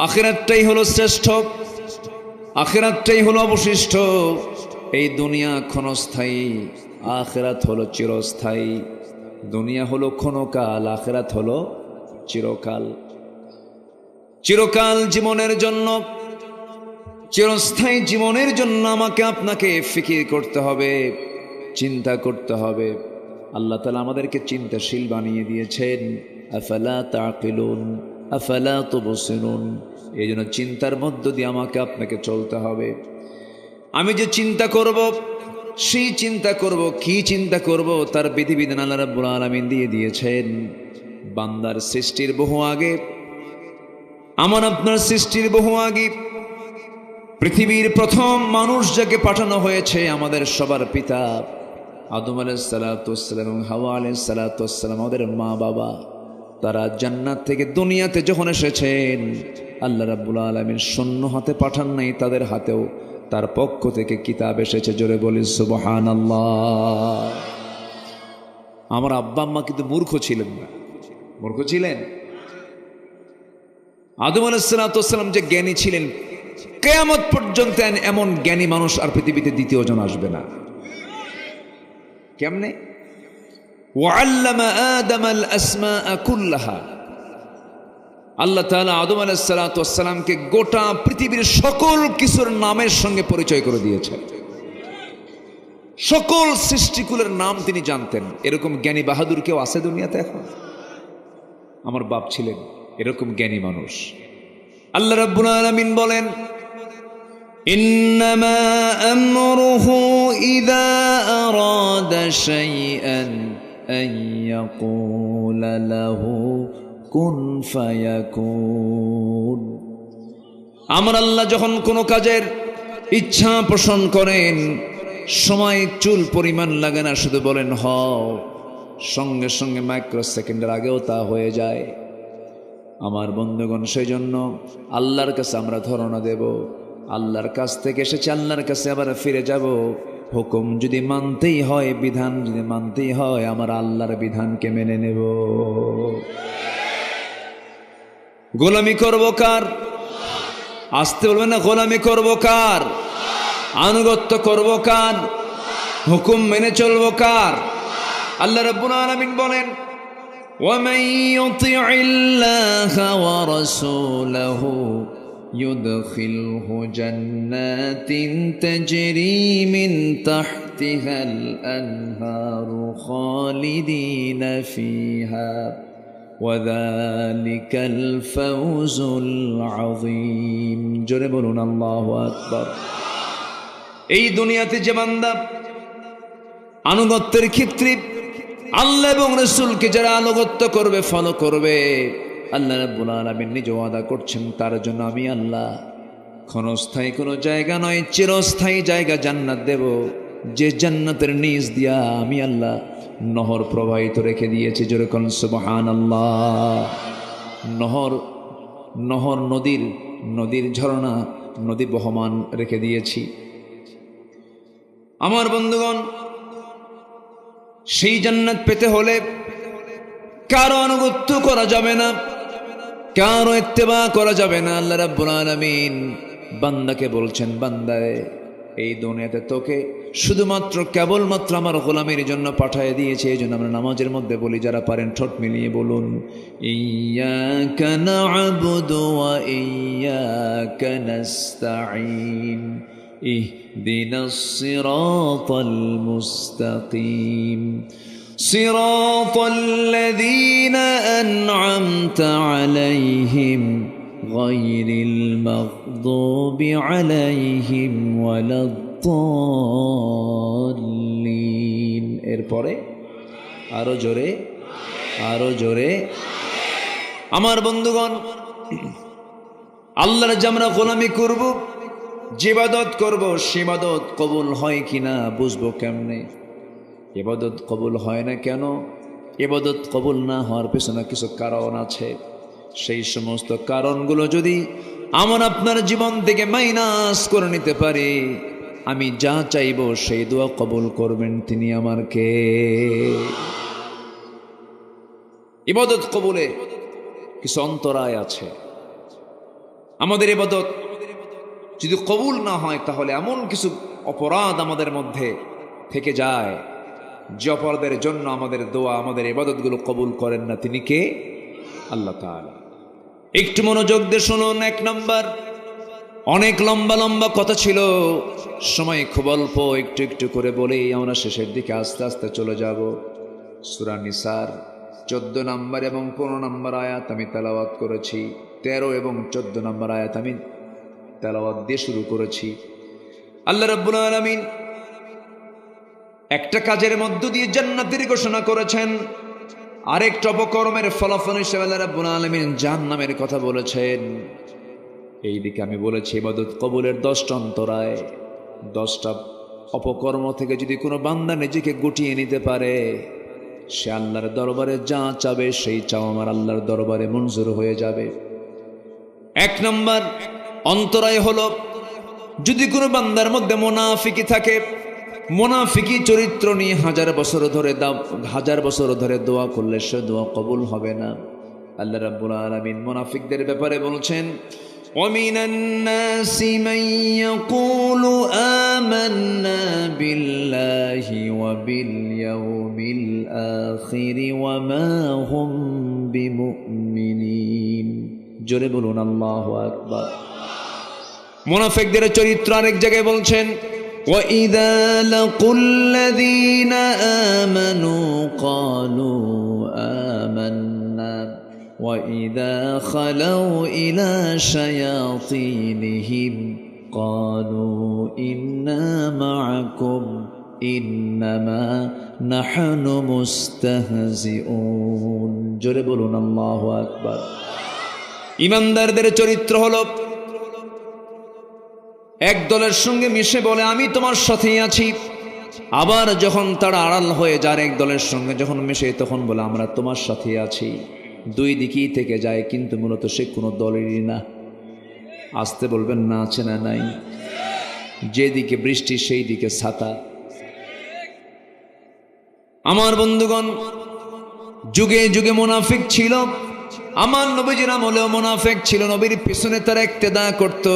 আখিরাতটাই হলো শ্রেষ্ঠ, আখিরাতটাই হলো অবশিষ্ট। এই দুনিয়া ক্ষণস্থায়ী, আখিরাত হলো চিরস্থায়ী। দুনিয়া হলো ক্ষণকাল, আখিরাত হলো চিরকাল। চিরকাল জীবনের জন্য, চিরস্থায়ী জীবনের জন্য আমাকে আপনাকে ফিকির করতে হবে, চিন্তা করতে হবে। আল্লাহ তাআলা আমাদেরকে চিন্তাশীল বানিয়ে দিয়েছেন। আফালা তাকিলুন আফালা তুবসিরুন। এই জন্য চিন্তার মধ্য দিয়ে আমাকে আপনাকে চলতে হবে। আমি যে চিন্তা করব, সেই চিন্তা করব, কি চিন্তা করব তার বিধিবিধান আল্লাহ রাব্বুল আলামিন দিয়ে দিয়েছেন। বান্দার সৃষ্টির বহু আগে, আমার আপনার সৃষ্টির বহু আগে পৃথিবীর প্রথম মানুষ যাকে পাঠানো হয়েছে, আমাদের সবার পিতা আদম আলাইহিস সালাতু ওয়াসসালাম এবং হাওয়া আলাইহিস সালাতু ওয়াসসালাম, আমাদের মা বাবা, তারা জান্নাত থেকে দুনিয়াতে যখন এসেছেন, আল্লাহ রাব্বুল আলামিন শূন্য হাতে পাঠান নাই, তাদের হাতেও তার পক্ষ থেকে কিতাব এসেছে। জোরে বলি সুবহানাল্লাহ। আমার আব্বা আম্মা কিন্তু মূর্খ ছিলেন না। মূর্খ ছিলেন? আদম আলাইহিস সালাতু ওয়াসসালাম যে জ্ঞানী ছিলেন, কিয়ামত পর্যন্ত এমন জ্ঞানী মানুষ আর পৃথিবীতে দ্বিতীয় জন আসবে না। কেমনে? ওয়াল্লামা আদম আল আসমাআ কুল্লাহা। আল্লাহ তাআলা আদম আলাইহিস সালাতু ওয়াসসালামকে গোটা পৃথিবীর সকল কিছুর নামের সঙ্গে পরিচয় করে দিয়েছেন। সকল সৃষ্টিকুলের নাম তিনি জানতেন। এরকম জ্ঞানী বাহাদুর কেউ আছে দুনিয়াতে এখন? আমার বাপ ছিলেন এরকম জ্ঞানী মানুষ। আল্লাহ রাব্বুল আলামিন বলেন, ইন্নামা আমরুহু ইযা আরাদা শাইআন আন ইয়াকুলা লাহু কুন ফায়াকুন। আমার আল্লাহ যখন কোনো কাজের ইচ্ছা পোষণ করেন, সময় চুল পরিমাণ লাগে না, শুধু বলেন হও, সঙ্গে সঙ্গে মাইক্রো সেকেন্ডের আগেও তা হয়ে যায়। আমার বন্ধুগণ, সেই জন্য আল্লাহর কাছে আমরা ধারণা দেব, আল্লাহর কাছ থেকে এসেছে, আল্লাহর কাছে আবার ফিরে যাব। হুকুম যদি মানতেই হয়, বিধান যদি মানতেই হয়, আমার আল্লাহর বিধানকে মেনে নেব। গোলামি করব কার? আসতে বলবেন না, গোলামি করব কার? আনুগত্য করব কার? হুকুম মেনে চলব কার? আল্লাহ রাব্বুল আলামিন বলেন, وَمَن يُطِعِ اللَّهَ وَرَسُولَهُ يُدْخِلْهُ جَنَّاتٍ تَجْرِي مِن تَحْتِهَا الْأَنْهَارُ خَالِدِينَ فِيهَا وَذَلِكَ الْفَوْزُ الْعَظِيمُ। জোরে বলুন আল্লাহু আকবার। এই দুনিয়াতে যে বান্দা আনুগত্যের ক্ষেত্রে আল্লাহ এবং রাসূলকে যারা আনুগত্য করবে, ফলো করবে, আল্লাহ রাব্বুল আলামিন নিজে ওয়াদা করছেন, তার জন্য আমি আল্লাহ ক্ষণস্থায়ী কোনো জায়গা নয়, চিরস্থায়ী জায়গা জান্নাত দেব। যে জান্নাতের নিচ দিয়া আমি আল্লাহ নহর প্রবাহিত রেখে দিয়েছি। জোরে কোন সুবহানাল্লাহ। নহর, নহর নদীর ঝর্ণা, নদী বহমান রেখে দিয়েছি। আমার বন্ধুগণ, সেই জান্নাত পেতে হলে কারো আনুগত্য করা যাবে না, কারো ইত্তেবা করা যাবে না। আল্লাহ রাব্বুল আলামিন বান্দাকে বলছেন, বান্দায় এই দুনিয়াতে তোকে শুধুমাত্র কেবলমাত্র আমার গোলামের জন্য পাঠিয়ে দিয়েছে। এই জন্য আমরা নামাজের মধ্যে বলি, যারা পারেন ঠোঁট মিলিয়ে বলুন, ইয়্যাকা না'বুদু ওয়া ইয়্যাকা নাস্তাঈন ইহদিনাস সিরাতাল মুস্তাকিম সিরাতাল্লাযীনা আন'আমতা আলাইহিম গায়রিল মাগদুবি আলাইহিম ওয়ালাদ-দাল্লিন। এরপরে আরো জোরে, আরো জোরে। আমার বন্ধুগণ, আল্লাহর যে আমরা গোলামি করব, যে ইবাদত করব, সে ইবাদত কবুল হয় কিনা বুঝবো কেমনে? ইবাদত কবুল হয় না কেন? ইবাদত কবুল না হওয়ার পেছনে কিছু কারণ আছে। সেই সমস্ত কারণগুলো যদি আমার আপনার জীবন থেকে মাইনাস করে নিতে পারি, আমি যা চাইব সেই দোয়া কবুল করবেন তিনি আমার কে? ইবাদত কবুলে কিছু অন্তরায় আছে। আমাদের ইবাদত যদি কবুল না হয় তাহলে এমন কিছু অপরাধ আমাদের মধ্যে থেকে যায় যে অপরাধের জন্য আমাদের দোয়া, আমাদের ইবাদতগুলো কবুল করেন না। তিনি কে? আল্লাহ তাআলা। একটু মনোযোগ দিয়ে শুনুন। এক নাম্বার, অনেক লম্বা লম্বা কথা ছিল, সময় খুব অল্প, একটু একটু করে বলেই আমরা শেষের দিকে আস্তে আস্তে চলে যাব। সূরা নিসার 14 নম্বর এবং 15 নম্বর আয়াত আমি তেলাওয়াত করেছি। 13 এবং 14 নম্বর আয়াত আমি তেলাওয়াত দিয়ে শুরু করেছি। আল্লাহ রাব্বুল আলামিন একটা কাজের মধ্য দিয়ে জান্নাতের ঘোষণা করেছেন, আরেকটা অপকর্মের ফলাফল হিসেবে আল্লাহ রাব্বুল আলামিন জাহান্নামের কথা বলেছেন। এইদিকে আমি বলেছি ইবাদত কবুলের 10টা অন্তরায়, 10টা অপকর্ম থেকে যদি কোনো বান্দা নিজেকে গুটিয়ে নিতে পারে, সে আল্লাহর দরবারে যা চাবে সেই চাও আমার আল্লাহর দরবারে মঞ্জুর হয়ে যাবে। 1 নম্বর অন্তরায় হলো, যদি কোনো বান্দার মধ্যে মুনাফিকি থাকে, মুনাফিকি চরিত্র নিয়ে হাজার বছর ধরে দোয়া করলে সে দোয়া কবুল হবে না। আল্লাহ রাব্বুল আলামিন মুনাফিকদের ব্যাপারে বলছেন, وَمِنَ النَّاسِ مَن يَقُولُ آمَنَّا بِاللَّهِ وَبِالْيَوْمِ الْآخِرِ وَمَا هُمْ بِمُؤْمِنِينَ। জোরে বলুন আল্লাহু আকবার। মুনাফিকদের চরিত্র আরেক জায়গায় বলছেন, وَإِذَا لَقُوا الَّذِينَ آمَنُوا قَالُوا آمَنَّا وَإِذَا خَلَوْا إِلَى شَيَاطِينِهِمْ قَالُوا إِنَّا مَعَكُمْ إِنَّمَا نَحْنُ مُسْتَهْزِئُونَ। জোরে বলুন আল্লাহু আকবার। ঈমানদারদের চরিত্র হলো, এক দলের সঙ্গে মিশে বলে আমি তোমার সাথেই আছি, আবার যখন তারা আড়াল হয়ে যায় এক দলের সঙ্গে যখন মিশে তখন বলে আমরা তোমার সাথেই আছি। দুই দিকেই থেকে যায়, কিন্তু মূলত সে কোনো দলেরই না। আসতে বলবেন না আছে না নাই? যেদিকে বৃষ্টি সেই দিকে ছাতা। আমার বন্ধুগণ, যুগে যুগে মুনাফিক ছিল। আমার নবীজির আমলেও মুনাফিক ছিল। নবীর পিছনে তারা ইক্তেদা করত।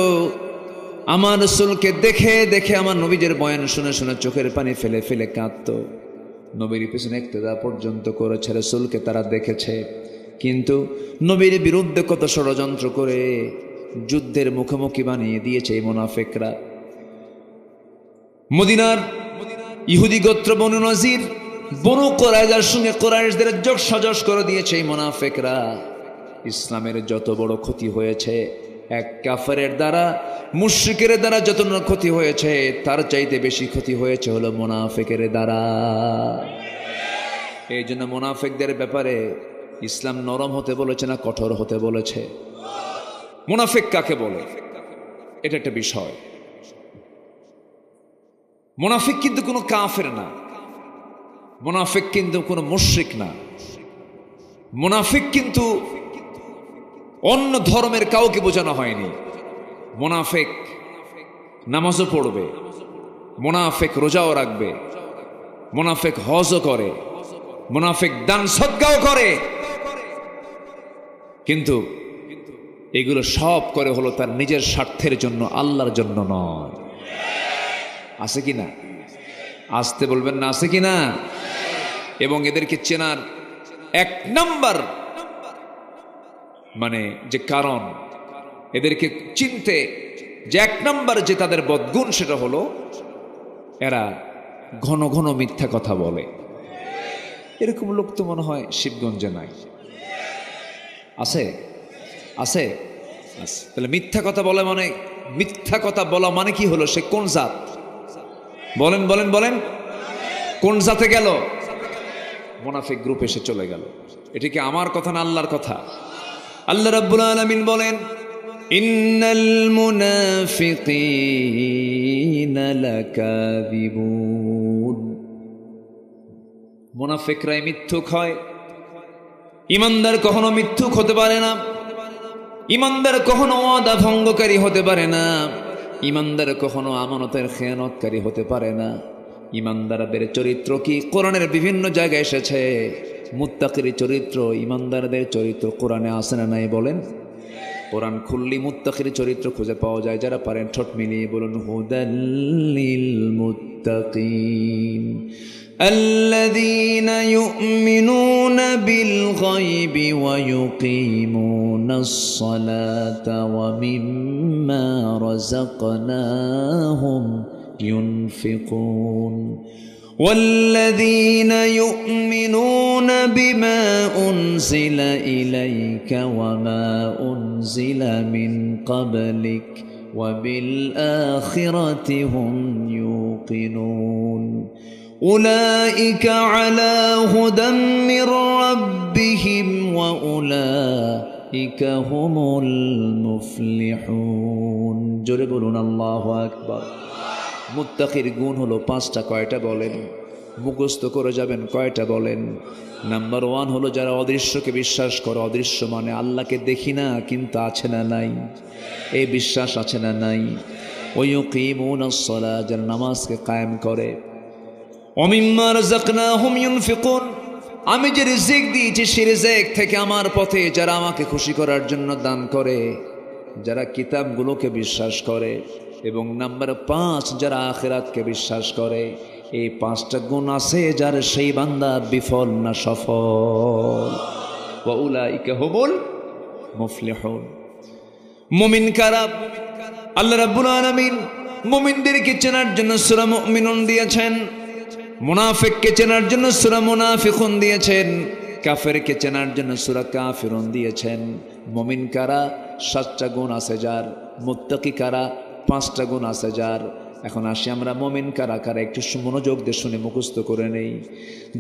আমার রাসূলকে দেখে দেখে আমার নবীজির বয়ান শুনে শুনে চোখের পানি ফেলে ফেলে কাঁদত। নবীর পিছনে ইক্তেদা পর্যন্ত করেছে, রাসূলকে তারা দেখেছে। কিন্তু নবীর বিরুদ্ধে কত ষড়যন্ত্র করে যুদ্ধের মুখোমুখি বানিয়ে দিয়েছে এই মুনাফিকরা। মদিনার ইহুদি গোত্র বনু নজির, বনু কুরাইজার সঙ্গে কুরাইশদের যোগ সাজস করে দিয়েছে এই মুনাফিকরা। ইসলামের যত বড় ক্ষতি হয়েছে এক কাফেরের দ্বারা, মুশরিকের দ্বারা যত ক্ষতি হয়েছে তার চাইতে বেশি ক্ষতি হয়েছে হলো মুনাফিকের দ্বারা। এই জন্য মুনাফিকদের ব্যাপারে ইসলাম নরম হতে বলেছে না কঠোর হতে বলেছে? মুনাফিক কাকে বলে এটা একটা বিষয়। মুনাফিক কিন্তু কোনো কাফের না, মুনাফিক কিন্তু কোনো মুশরিক না, মুনাফিক কিন্তু অন্য ধর্মের কাউকে বোঝানো হয়নি। মুনাফিক নামাজও পড়বে, মুনাফিক রোজাও রাখবে, মুনাফিক হজও করে, মুনাফিক দান সদকাও করে, কিন্তু এগুলো সব করে হলো তার নিজের স্বার্থের জন্য, আল্লাহর জন্য নয়। আছে কি না? আসতে বলবেন না, আছে কি না? এবং এদেরকে চেনার 1 নাম্বার মানে যে কারণ, এদেরকে চিনতে যে 1 নাম্বার যে তাদের বদগুণ, সেটা হলো এরা ঘন ঘন মিথ্যা কথা বলে। এরকম লোক তো মনে হয় শিবগঞ্জে নাই। আছে? আছে? আছে। তাহলে মিথ্যা কথা বলে মানে, মিথ্যা কথা বলা মানে কি হলো? সে কোন জাত? বলেন বলেন বলেন, কোন জাতে গেল? মুনাফিক গ্রুপ এসে চলে গেল। এটা কি আমার কথা না আল্লাহর কথা? আল্লাহ রাব্বুল আলামিন বলেন, ইন্নাল মুনাফিকিনা লাকাযিবুন। মুনাফিকরাই মিথ্যুক হয়। ঈমানদার কখনো মিথ্যুক হতে পারে না। ঈমানদার কখনো ওয়াদা ভঙ্গকারী হতে পারে না। ঈমানদার কখনো আমানতের খেয়ানতকারী হতে পারে না। ঈমানদারদের চরিত্র কি কোরআনের বিভিন্ন জায়গায় এসেছে। মুত্তাকির চরিত্র, ঈমানদারদের চরিত্র কোরআনে আছে না নাই বলেন? কোরআন খুললি মুত্তাকির চরিত্র খুঁজে পাওয়া যায়। যারা পারেন ঠোঁট মিলিয়ে বলুন হুদাল্লিল মুত্তাকিন الذين يؤمنون بالغيب ويقيمون الصلاة ومما رزقناهم ينفقون والذين يؤمنون بما أنزل إليك وما أنزل من قبلك وبالآخرة هم يوقنون أولئك على هدى من ربهم وأولئك هم المفلحون জোরে বলুন আল্লাহু আকবার। মুত্তাকির গুণ হলো পাঁচটা, কয়টা বলেন? মুখস্থ করে যাবেন, কয়টা বলেন? নাম্বার 1 হলো যারা অদৃশ্যকে বিশ্বাস করে। অদৃশ্য মানে আল্লাহকে দেখি না কিন্তু আছে না নাই, এই বিশ্বাস আছে না নাই। ওয়ায়ুকিমুনাস সালাহ, যারা নামাজকে কায়েম করে। ওমিম্মা রাযাকনাহুম ইউনফিকুন, আমি যে রিজিক দিয়েছি সেই রিজিক থেকে আমার পথে যারা আমাকে খুশি করার জন্য দান করে, যারা কিতাবগুলোকে বিশ্বাস করে। এবং নাম্বার 5, যারা আখিরাতকে বিশ্বাস করে। এই 5টা গুণ আছে যার, সেই বান্দা বিফল না সফল। ওয়া উলাইকা হুমুল মুফলিহুন। মুমিন কারা? আল্লাহ রাব্বুল আলামিন মুমিনদেরকে চেনার জন্য সূরা মুমিনুন দিয়েছেন, মুনাফিককে চেনার জন্য সূরা মুনাফিকুন দিয়েছেন, কাফেরকে চেনার জন্য সূরা কাফিরুন দিয়েছেন। মুমিন কারা? 7টা গুণ আছে যার। মুত্তাকি কারা? 5টা গুণ আছে যার। এখন আসি আমরা মুমিন কারা কারা, একটু মনোযোগ দিয়ে শুনে মুখস্থ করে নেই।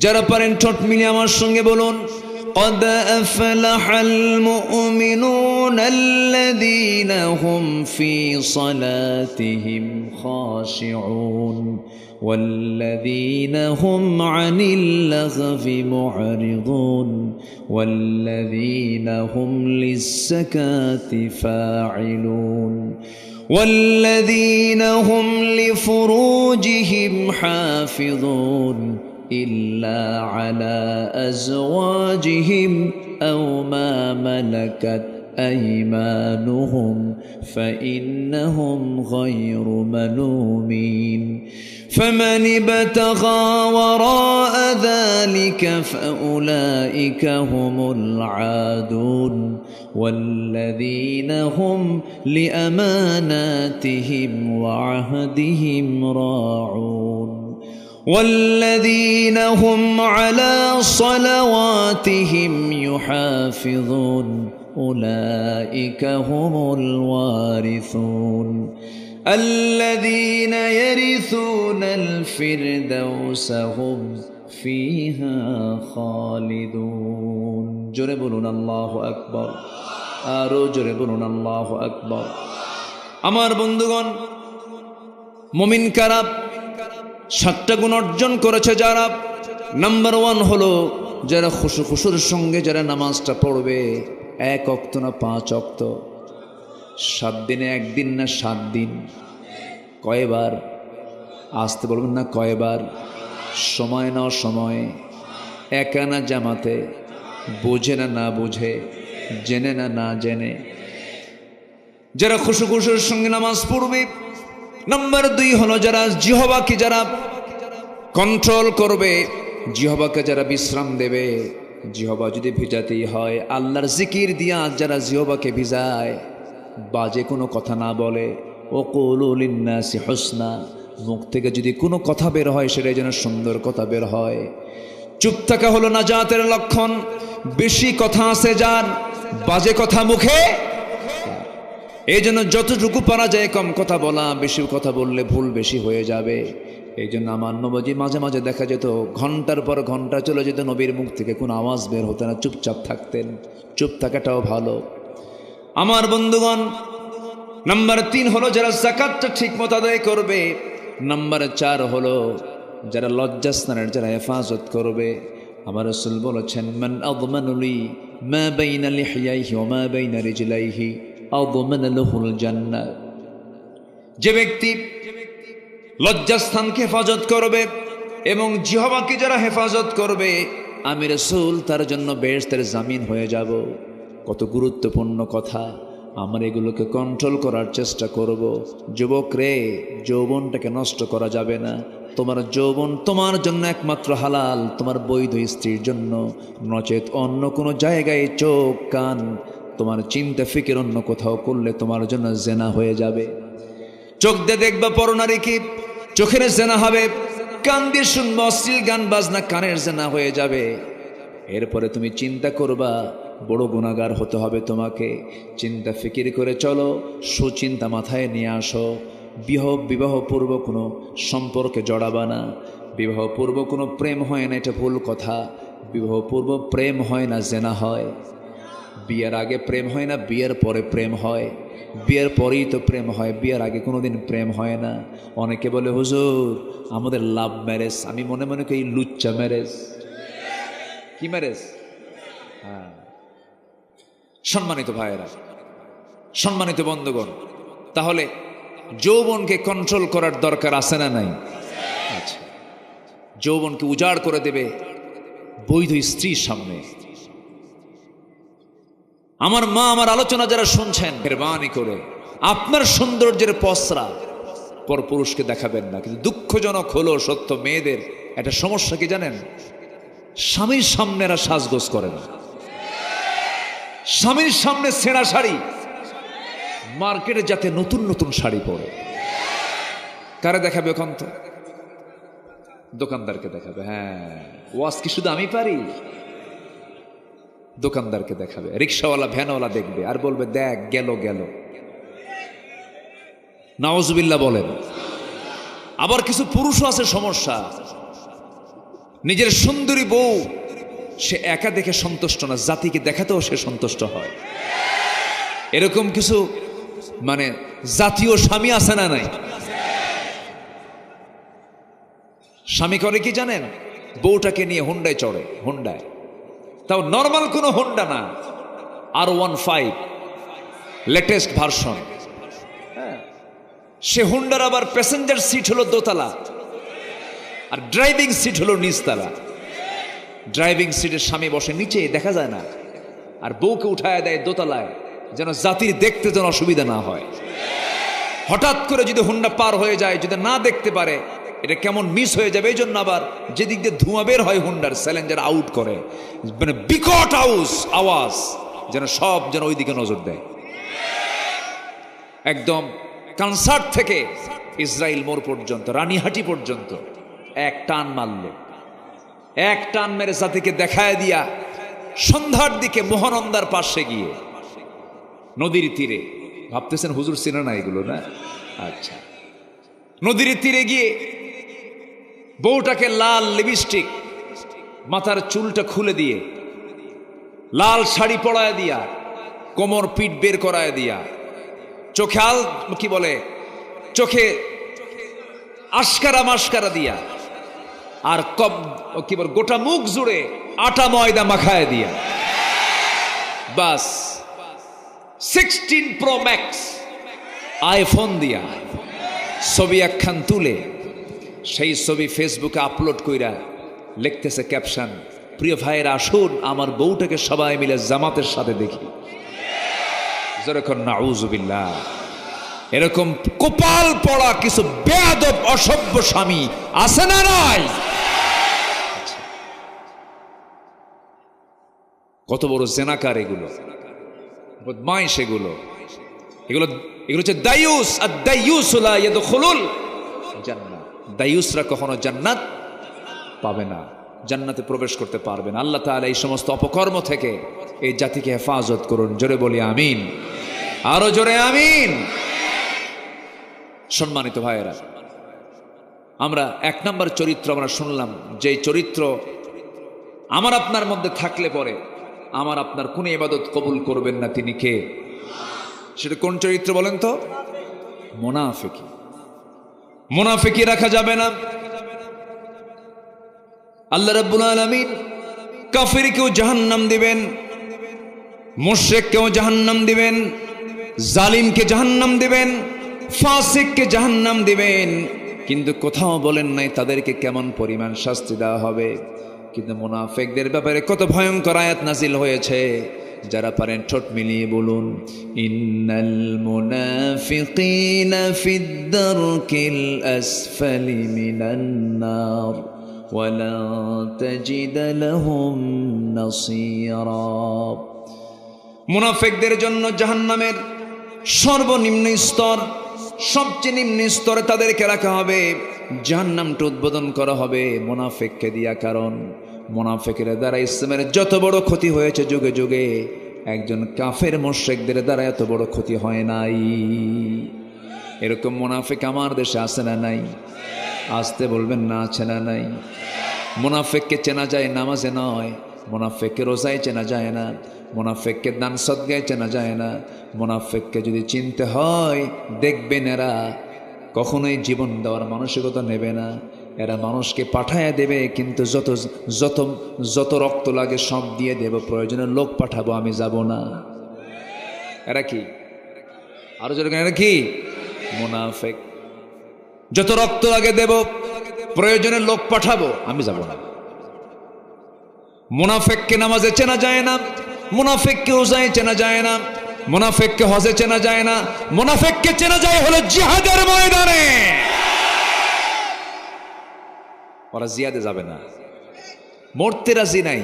যারা পারেন ঠোঁট মিলিয়ে আমার সঙ্গে বলুন قد أفلح المؤمنون الذين هم في صلاتهم خاشعون والذين هم عن اللغو معرضون والذين هم للزكاة فاعلون والذين هم لفروجهم حافظون إلا على أزواجهم أو ما ملكت أيمانهم فإنهم غير ملومين فمن ابتغى وراء ذلك فأولئك هم العادون والذين هم لأماناتهم وعهدهم راعون والذين هم على صلواتهم يحافظون أولئك هم الوارثون الذين يرثون الفردوس هم فيها خالدون জোরে বলুন আল্লাহু আকবার। আরো জোরে বলুন আল্লাহু আকবার। আমার বন্ধুগণ, মুমিন কারা? 7টা গুণ অর্জন করেছে যারা। নাম্বার 1 হলো যারা খুশুর সঙ্গে যারা নামাজটা পড়বে, 1 ওয়াক্ত না 5 ওয়াক্ত, 7 দিনে 1 দিন না 7 দিন, কয়বার? আসতে বলবেন না, কয়বার? সময় না অসময়ে, একা না জামাতে, বোঝে না না বুঝে, জেনে না না জেনে, যারা খুশুর সঙ্গে নামাজ পড়বে। নাম্বার 2 হলো যারা জিহ্বাকে যারা কন্ট্রোল করবে, জিহ্বাকে যারা বিশ্রাম দেবে। জিহ্বা যদি ভিজাতেই হয় আল্লাহর জিকির দিয়া, যারা জিহ্বাকে ভিজায়, বাজে কোনো কথা না বলে। ওয়াকুলু লিন্নাসি হুসনা, মুখ থেকে যদি কোনো কথা বের হয় সেটাই যেন সুন্দর কথা বের হয়। চুপ থাকা হলো নাজাতের লক্ষণ। বেশি কথা আছে যার, বাজে কথা মুখে। এই জন্য যতটুকু পারা যায় কম কথা বলা, বেশি কথা বললে ভুল বেশি হয়ে যাবে। এই জন্য আমার নবী মাঝে মাঝে দেখা যেত ঘন্টার পর ঘন্টা চলে যেত, নবীর মুখ থেকে কোনো আওয়াজ বের হতো না, চুপচাপ থাকতেন। চুপ থাকাটাও ভালো। আমার বন্ধুগণ, নাম্বার 3 হলো যারা যাকাতটা ঠিক মতো আদায় করবে। নাম্বার 4 হলো যারা লজ্জাস্থানের যারা হেফাজত করবে। আমার রাসূল বলেছেন, মান আযমানু লি মা বাইনা লিহইয়াইহি ওয়া মা বাইনা রিজলাইহি আযমানা লাহুল জান্নাহ। যে ব্যক্তি লজ্জাস্থানকে হেফাজত করবে এবং জিহ্বাকে যারা হেফাজত করবে, আমি রাসূল তার জন্য বেহেশতের জামিন হয়ে যাব। কত গুরুত্বপূর্ণ কথা। আমরা এগুলোকে কন্ট্রোল করার চেষ্টা করব। যুবক রে, যৌবনটাকে নষ্ট করা যাবে না। তোমার যৌবন তোমার জন্য একমাত্র হালাল তোমার বৈধ স্ত্রীর জন্য, নচেত অন্য কোনো জায়গায় চোখ কান তোমার চিন্তা ফিকির অন্য কোথাও করলে তোমার জন্য জেনা হয়ে যাবে। চোখ দিয়ে দেখবা পরনারী কি, চোখের জেনা হবে। কান দিয়ে শুনবা অশ্লীল গান বাজনা, কানের জেনা হয়ে যাবে। এরপরে তুমি চিন্তা করবা বড় গুনাহগার হতে হবে তোমাকে। চিন্তা ফিকির করে চলো, সুচিন্তা মাথায় নিয়ে আসো। বিবাহপূর্ব কোনো সম্পর্কে জড়াবা না। বিবাহপূর্ব কোনো প্রেম হয় না, এটা ভুল কথা। বিবাহপূর্ব প্রেম হয় না, জেনা হয়। বিয়ের আগে প্রেম হয় না, বিয়ের পরে প্রেম হয়। বিয়ের পরেই তো প্রেম হয়, বিয়ের আগে কোনোদিন প্রেম হয় না। অনেকে বলে হুজুর আমাদের লাভ ম্যারেজ। আমি মনে মনে করি লুচ্চা ম্যারেজ। কি ম্যারেজ? হ্যাঁ। সম্মানিত ভাইয়েরা, সম্মানিত বন্ধুগণ, তাহলে যৌবনকে কন্ট্রোল করার দরকার আছে না নাই? আচ্ছা, যৌবনকে উজাড় করে দেবে বৈধ স্ত্রীর সামনে। আমার মা, আমার আলোচনা যারা শুনছেন, মেহরবানি করে আপনার সৌন্দর্যের পসরা পর পুরুষকে দেখাবেন না। কিন্তু দুঃখজনক হলো সত্য, মেয়েদের একটা সমস্যা কি জানেন? স্বামীর সামনে এরা সাজগোজ করে না। স্বামীর সামনে ছেঁড়া শাড়ি, মার্কেটে যাতে নতুন নতুন শাড়ি পরে। কারে দেখাবে ওখান তো? দোকানদারকে দেখাবে। হ্যাঁ, ওয়াজ কি শুধু আমি পারি? দোকানদারকে দেখাবে, রিক্সাওয়ালা ভ্যানওয়ালা দেখবে আর বলবে দেখ গেল গেল। নাউজুবিল্লাহ বলেন। আবার কিছু পুরুষও আছে সমস্যা, নিজের সুন্দরী বউ সে একা দেখে সন্তুষ্ট না, জাতিকে দেখাতেও সে সন্তুষ্ট হয়। এরকম কিছু মানে জাতীয় স্বামী আছে না নাই? স্বামী করে কি জানেন? বউটাকে নিয়ে হুন্ডায় চড়ে, হুন্ডায়, তাও নর্মাল কোনো হুন্ডা না, R15 লেটেস্ট ভার্সন। সে হুন্ডার আবার প্যাসেঞ্জার সিট হলো দোতলা আর ড্রাইভিং সিট হলো নিচতলা। ড্রাইভিং সিটের স্বামী বসে নিচে, দেখা যায় না, আর বউকে উঠায় দেয় দোতলায়, যেন জাতির দেখতে যেন অসুবিধা না হয়। হঠাৎ করে যদি হুন্ডা পার হয়ে যায়, যদি না দেখতে পারে, এটা কেমন মিস হয়ে যাবে। এই জন্য আবার যেদিক দিয়ে ধোঁয়া বের হয় হুন্ডার, স্যালেঞ্জার আউট করে, মানে বিকট আওয়াজ, যেন সব যেন ওই দিকে নজর দেয়। একদম কনসার্ট থেকে ইসরায়েল মোড় পর্যন্ত, রানীহাটি পর্যন্ত এক টান মারল, এক টান মেরে জাতিকে দেখায় দিয়া সন্ধ্যার দিকে মহানন্দার পাশে গিয়ে নদীর তীরে, ভাবতেছেন হুজুর চেনা না এগুলো না? আচ্ছা, নদীর তীরে গিয়ে বউটাকে লাল লিপস্টিক, মাথার চুলটা খুলে দিয়ে, লাল শাড়ি পরায় দিয়া, কোমর পিঠ বের করায় দিয়া, চোখে কি বলে, চোখে আশকারা মাস্কারা দিয়া, আর কি বল গোটা মুখ জুড়ে আটা ময়দা মাখায় দিয়া, বাস 16 Pro Max আইফোন দিয়া ছবি একখান তুলে সেই ছবি ফেসবুকে আপলোড কইরা লিখতেছে ক্যাপশন, প্রিয় ভাইয়েরা আসুন আমার বউটাকে সবাই মিলে জামাতের সাথে দেখি। যেরকম নাউজুবিল্লাহ। এরকম কপাল পড়া কিছু বেয়াদব অসভ্য স্বামী আছে না নাই? কত বড় জেনাকার এগুলো, বদমাইশ এগুলো, এগুলো হচ্ছে দায়ুস। আর দায়ুস লা ইয়াদখুলুল জান্নাহ। দায়ুসরা কখনো জান্নাত পাবে না, জান্নাতে প্রবেশ করতে পারবে না। আল্লাহ তাআলা এই সমস্ত অপকর্ম থেকে এই জাতিকে হেফাজত করুন। জোরে বলি আমিন, আরো জোরে আমিন। সম্মানিত ভাইয়েরা, আমরা এক নম্বর চরিত্র আমরা শুনলাম, যে চরিত্র আমার আপনার মধ্যে থাকলে পরে আমার আপনার কোন ইবাদত কবুল করবেন না, তিনি কে? সেটা কোন চরিত্র বলেন তো? মুনাফিকি। মুনাফিকি রাখা যাবে না। আল্লাহ রাব্বুল আলামিন কাফিরকেও জাহান্নাম দিবেন, মুশরিককেও জাহান্নাম দিবেন, জালিমকে জাহান্নাম দিবেন, ফাসিককে জাহান্নাম দিবেন, কিন্তু কোথাও বলেন নাই তাদেরকে কেমন পরিমাণ শাস্তি দেওয়া হবে। কিন্তু মুনাফিকদের ব্যাপারে কত ভয়ঙ্কর আয়াত নাজিল হয়েছে যারা পারেন ঠোঁট মিলিয়ে বলুন, ইন্নাল মুনাফিকিনা ফিদ দারকিল আসফালি মিনান নার ওয়ালা তাজিদ লাহুম নাসীরা। মুনাফিকদের জন্য জাহান্নামের সর্বনিম্ন স্তর, সবচেয়ে নিম্ন স্তরে তাদেরকে রাখা হবে, জাহান্নামটা উদ্বোধন করা হবে মুনাফিককে দিয়া। কারণ মুনাফিকের দ্বারা ইসলামের যত বড় ক্ষতি হয়েছে যুগে যুগে, একজন কাফের মুশরিকদের দ্বারা এত বড় ক্ষতি হয় নাই। এরকম মুনাফিক আমার দেশে আছে না নাই? আসতে বলবেন না, আছে না নাই? মুনাফিককে চেনা যায় নামাজে নয়, মুনাফিককে রোজায় চেনা যায় না, মুনাফিককে দান সদকায় চেনা যায় না। মুনাফিককে যদি চিনতে হয়, দেখবেন এরা কখনোই জীবন দেওয়ার মানসিকতা নেবে না। এরা মানুষকে পাঠায় দেবে, কিন্তু যত যত যত রক্ত লাগে সব দিয়ে দেব, প্রয়োজনে লোক পাঠাবো, আমি যাব না। এরা কি? আরো যেরকম এরা কি? মুনাফিক। যত রক্ত লাগে দেব, প্রয়োজনে লোক পাঠাবো, আমি যাব না। মুনাফিককে নামাজে চেনা যায় না, মুনাফিককে রোজায় চেনা যায় না, মুনাফিককে হজে চেনা যায় না, মুনাফিককে চেনা যায় হলো জিহাদের ময়দানে। ওরা জিহাদে যাবে না, মরতে রাজি নাই।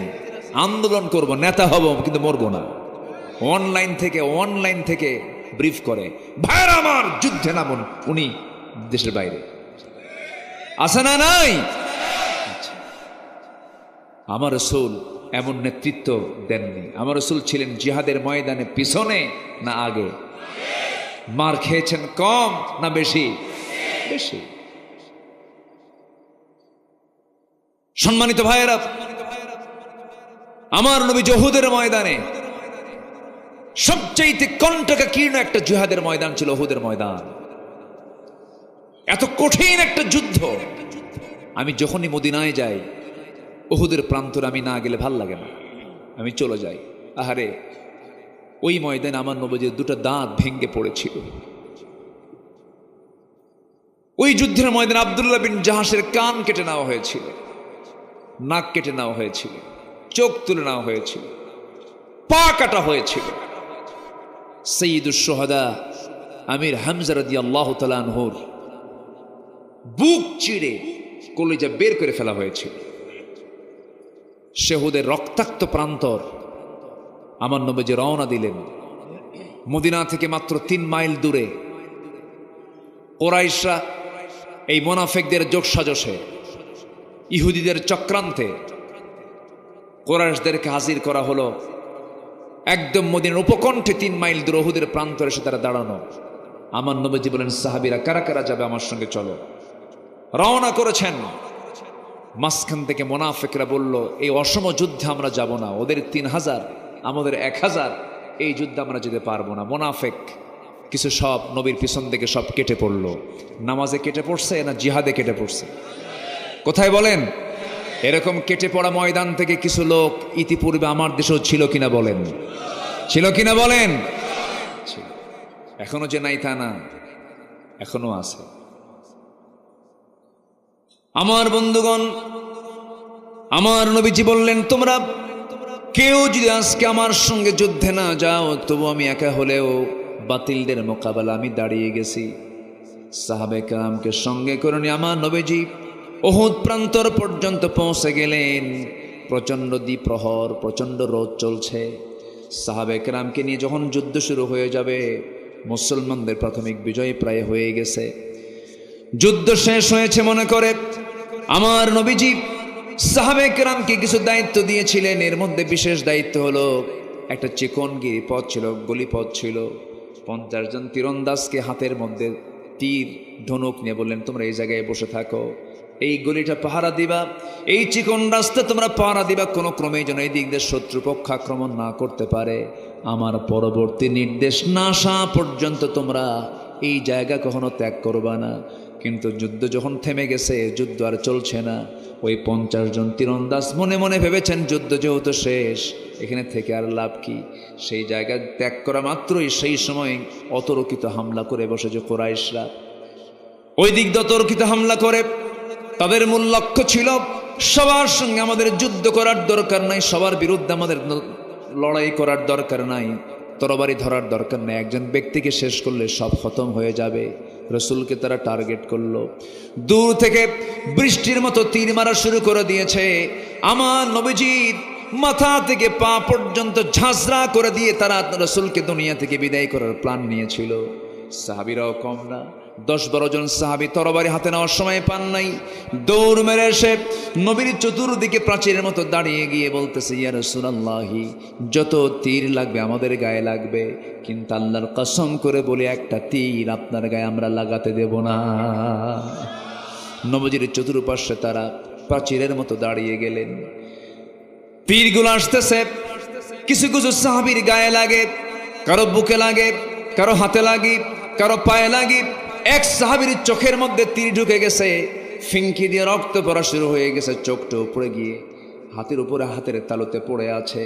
আন্দোলন করব, নেতা হব, কিন্তু মরবো না। অনলাইন থেকে ব্রিফ করে, ভাইরা আমার যুদ্ধে নামুন। উনি দেশের বাইরে আছে না নাই? আমার রাসূল এমন নেতৃত্ব দেননি। আমার রাসূল ছিলেন জিহাদের ময়দানে পিছনে না আগে? মার খেয়েছেন কম না বেশি? বেশি। সম্মানিত ভাইয়েরা, আমার নবী উহুদের ময়দানে সবচেয়ে কণ্টকাকীর্ণ একটা জিহাদের ময়দান ছিল উহুদের ময়দান। এত কঠিন একটা যুদ্ধ। আমি যখনই মদিনায় যাই, উহুদের প্রান্তরে আমি না গেলে ভাল লাগে না, আমি চলে যাই। আহারে, ওই ময়দানে আমার নবীর দুটো দাঁত ভেঙে পড়েছিল। ওই যুদ্ধের ময়দানে আব্দুল্লাহ বিন জাহাসের কান কেটে নেওয়া হয়েছিল, নাক কেটে নেওয়া হয়েছিল, চোখ তুলে নেওয়া হয়েছিল, পা কাটা হয়েছিল। সাইয়্যিদুশ শুহাদা আমির হামজা রাদিয়াল্লাহু তাআলা আনহুর বুক চিড়ে কলিজা বের করে ফেলা হয়েছিল। উহুদের রক্তাক্ত প্রান্তর আমার নবীজি রওনা দিলেন। মদিনা থেকে মাত্র 3 মাইল দূরে কুরাইশরা এই মুনাফিকদের যোগসাজশে, ইহুদিদের চক্রান্তে কুরাইশদেরকে হাজির করা হলো। একদম মদিনার উপকণ্ঠে 3 মাইল দূরে উহুদের প্রান্তরে এসে তারা দাঁড়ানো। আমার নবীজি বলেন, সাহাবীরা কারা কারা যাবে আমার সঙ্গে? চলো। রওনা করেছেন। মাঝখান থেকে মুনাফিকরা বলল, এই অসম যুদ্ধে আমরা যাব না, ওদের 3000 আমাদের 1000, এই যুদ্ধে আমরা যেতে পারবো না। মুনাফিক কিছু সব নবীর পিছন থেকে সব কেটে পড়লো। নামাজে কেটে পড়ছে না জিহাদে কেটে পড়ছে? কোথায় বলেন? এরকম কেটে পড়া ময়দান থেকে কিছু লোক ইতিপূর্বে আমার দেশেও ছিল কিনা বলেন? ছিল কিনা বলেন? এখনো যে নাই তা না, এখনো আছে। আমার বন্ধুগণ, আমার নবীজি বললেন, তোমরা কেউ যদি আজকে আমার সঙ্গে যুদ্ধে না যাও, তবু আমি একা হলেও বাতিলদের মোকাবেলা আমি দাঁড়িয়ে গেছি। সাহাবে কেরামকে সঙ্গে করে নিয়ে আমার নবীজি উহুদ প্রান্তর পর্যন্ত পৌঁছে গেলেন। প্রচণ্ড দ্বিপ্রহর, প্রচণ্ড রোদ চলছে। সাহাবে কেরামকে নিয়ে যখন যুদ্ধ শুরু হয়ে যাবে, মুসলমানদের প্রাথমিক বিজয় প্রায় হয়ে গেছে, যুদ্ধ শেষ হয়েছে মনে করে আমার নবীজি সাহাবে কেরামকে কিছু দায়িত্ব দিয়েছিলেন। এর মধ্যে বিশেষ দায়িত্ব হলো, একটা চিকন গিরিপথ ছিল, গলিপথ ছিল। 50 জন তীরন্দাজকে হাতের মধ্যে তীর ধনুক নিয়ে বললেন, তোমরা এই জায়গায় বসে থাকো, এই গলিটা পাহারা দিবা, এই চিকন রাস্তা তোমরা পাহারা দিবা, কোনো ক্রমেই যেন এই দিক দিয়ে শত্রুপক্ষ আক্রমণ না করতে পারে। আমার পরবর্তী নির্দেশ না আসা পর্যন্ত তোমরা এই জায়গা কখনো ত্যাগ করবা না। কিন্তু যুদ্ধ যখন থেমে গেছে, যুদ্ধ আর চলছে না, ওই 50 জন তীরন্দাজ মনে মনে ভেবেছেন, যুদ্ধ যেহেতু শেষ, এখানে থেকে আর লাভ কি? সেই জায়গা ত্যাগ করা মাত্রই সেই সময় অতর্কিত হামলা করে বসেছে কুরাইশরা। ওই দিক দিয়ে অতর্কিত হামলা করে তাদের মূল লক্ষ্য ছিল, সবার সঙ্গে আমাদের যুদ্ধ করার দরকার নাই, সবার বিরুদ্ধে আমাদের লড়াই করার দরকার নাই, তরবারি ধরার দরকার নেই, একজন ব্যক্তিকে শেষ করলে সব খতম হয়ে যাবে। রসুলকে তারা টার্গেট করলো, দূর থেকে বৃষ্টির মতো তীর মারা শুরু করে দিয়েছে। আমার নবীজির মাথা থেকে পা পর্যন্ত ঝাঁঝরা করে দিয়ে তারা রসুলকে দুনিয়া থেকে বিদায় করার প্ল্যান নিয়েছিল। সাহাবীরাও কম না, 10-12 জন সাহাবী তরবারি হাতে নেওয়ার সময় পান নাই, দৌড় মেরে এসে নবীর চতুর্দিকে প্রাচীরের মতো দাঁড়িয়ে গিয়ে বলতেছে, ইয়া রাসূলুল্লাহি, যত তীর লাগবে আমাদের গায়ে লাগবে, কিন্তু আল্লাহর কসম করে বলে একটা তীর আপনার গায়ে আমরা লাগাতে দেব না। নবীজির চতুর্পাশে তারা প্রাচীরের মতো দাঁড়িয়ে গেলেন। তীরগুলো আসতেছে, কিছু কিছু সাহাবীর গায়ে লাগে, কারো বুকে লাগে, কারো হাতে লাগে, কারো পায়ে লাগে। এক সাহাবীর চোখের মধ্যে তীর ঢুকে গেছে, ফিঙ্কি দিয়ে রক্ত পড়া শুরু হয়ে গেছে, চোখটা উপরে গিয়ে হাতের উপরে হাতের তালুতে পড়ে আছে।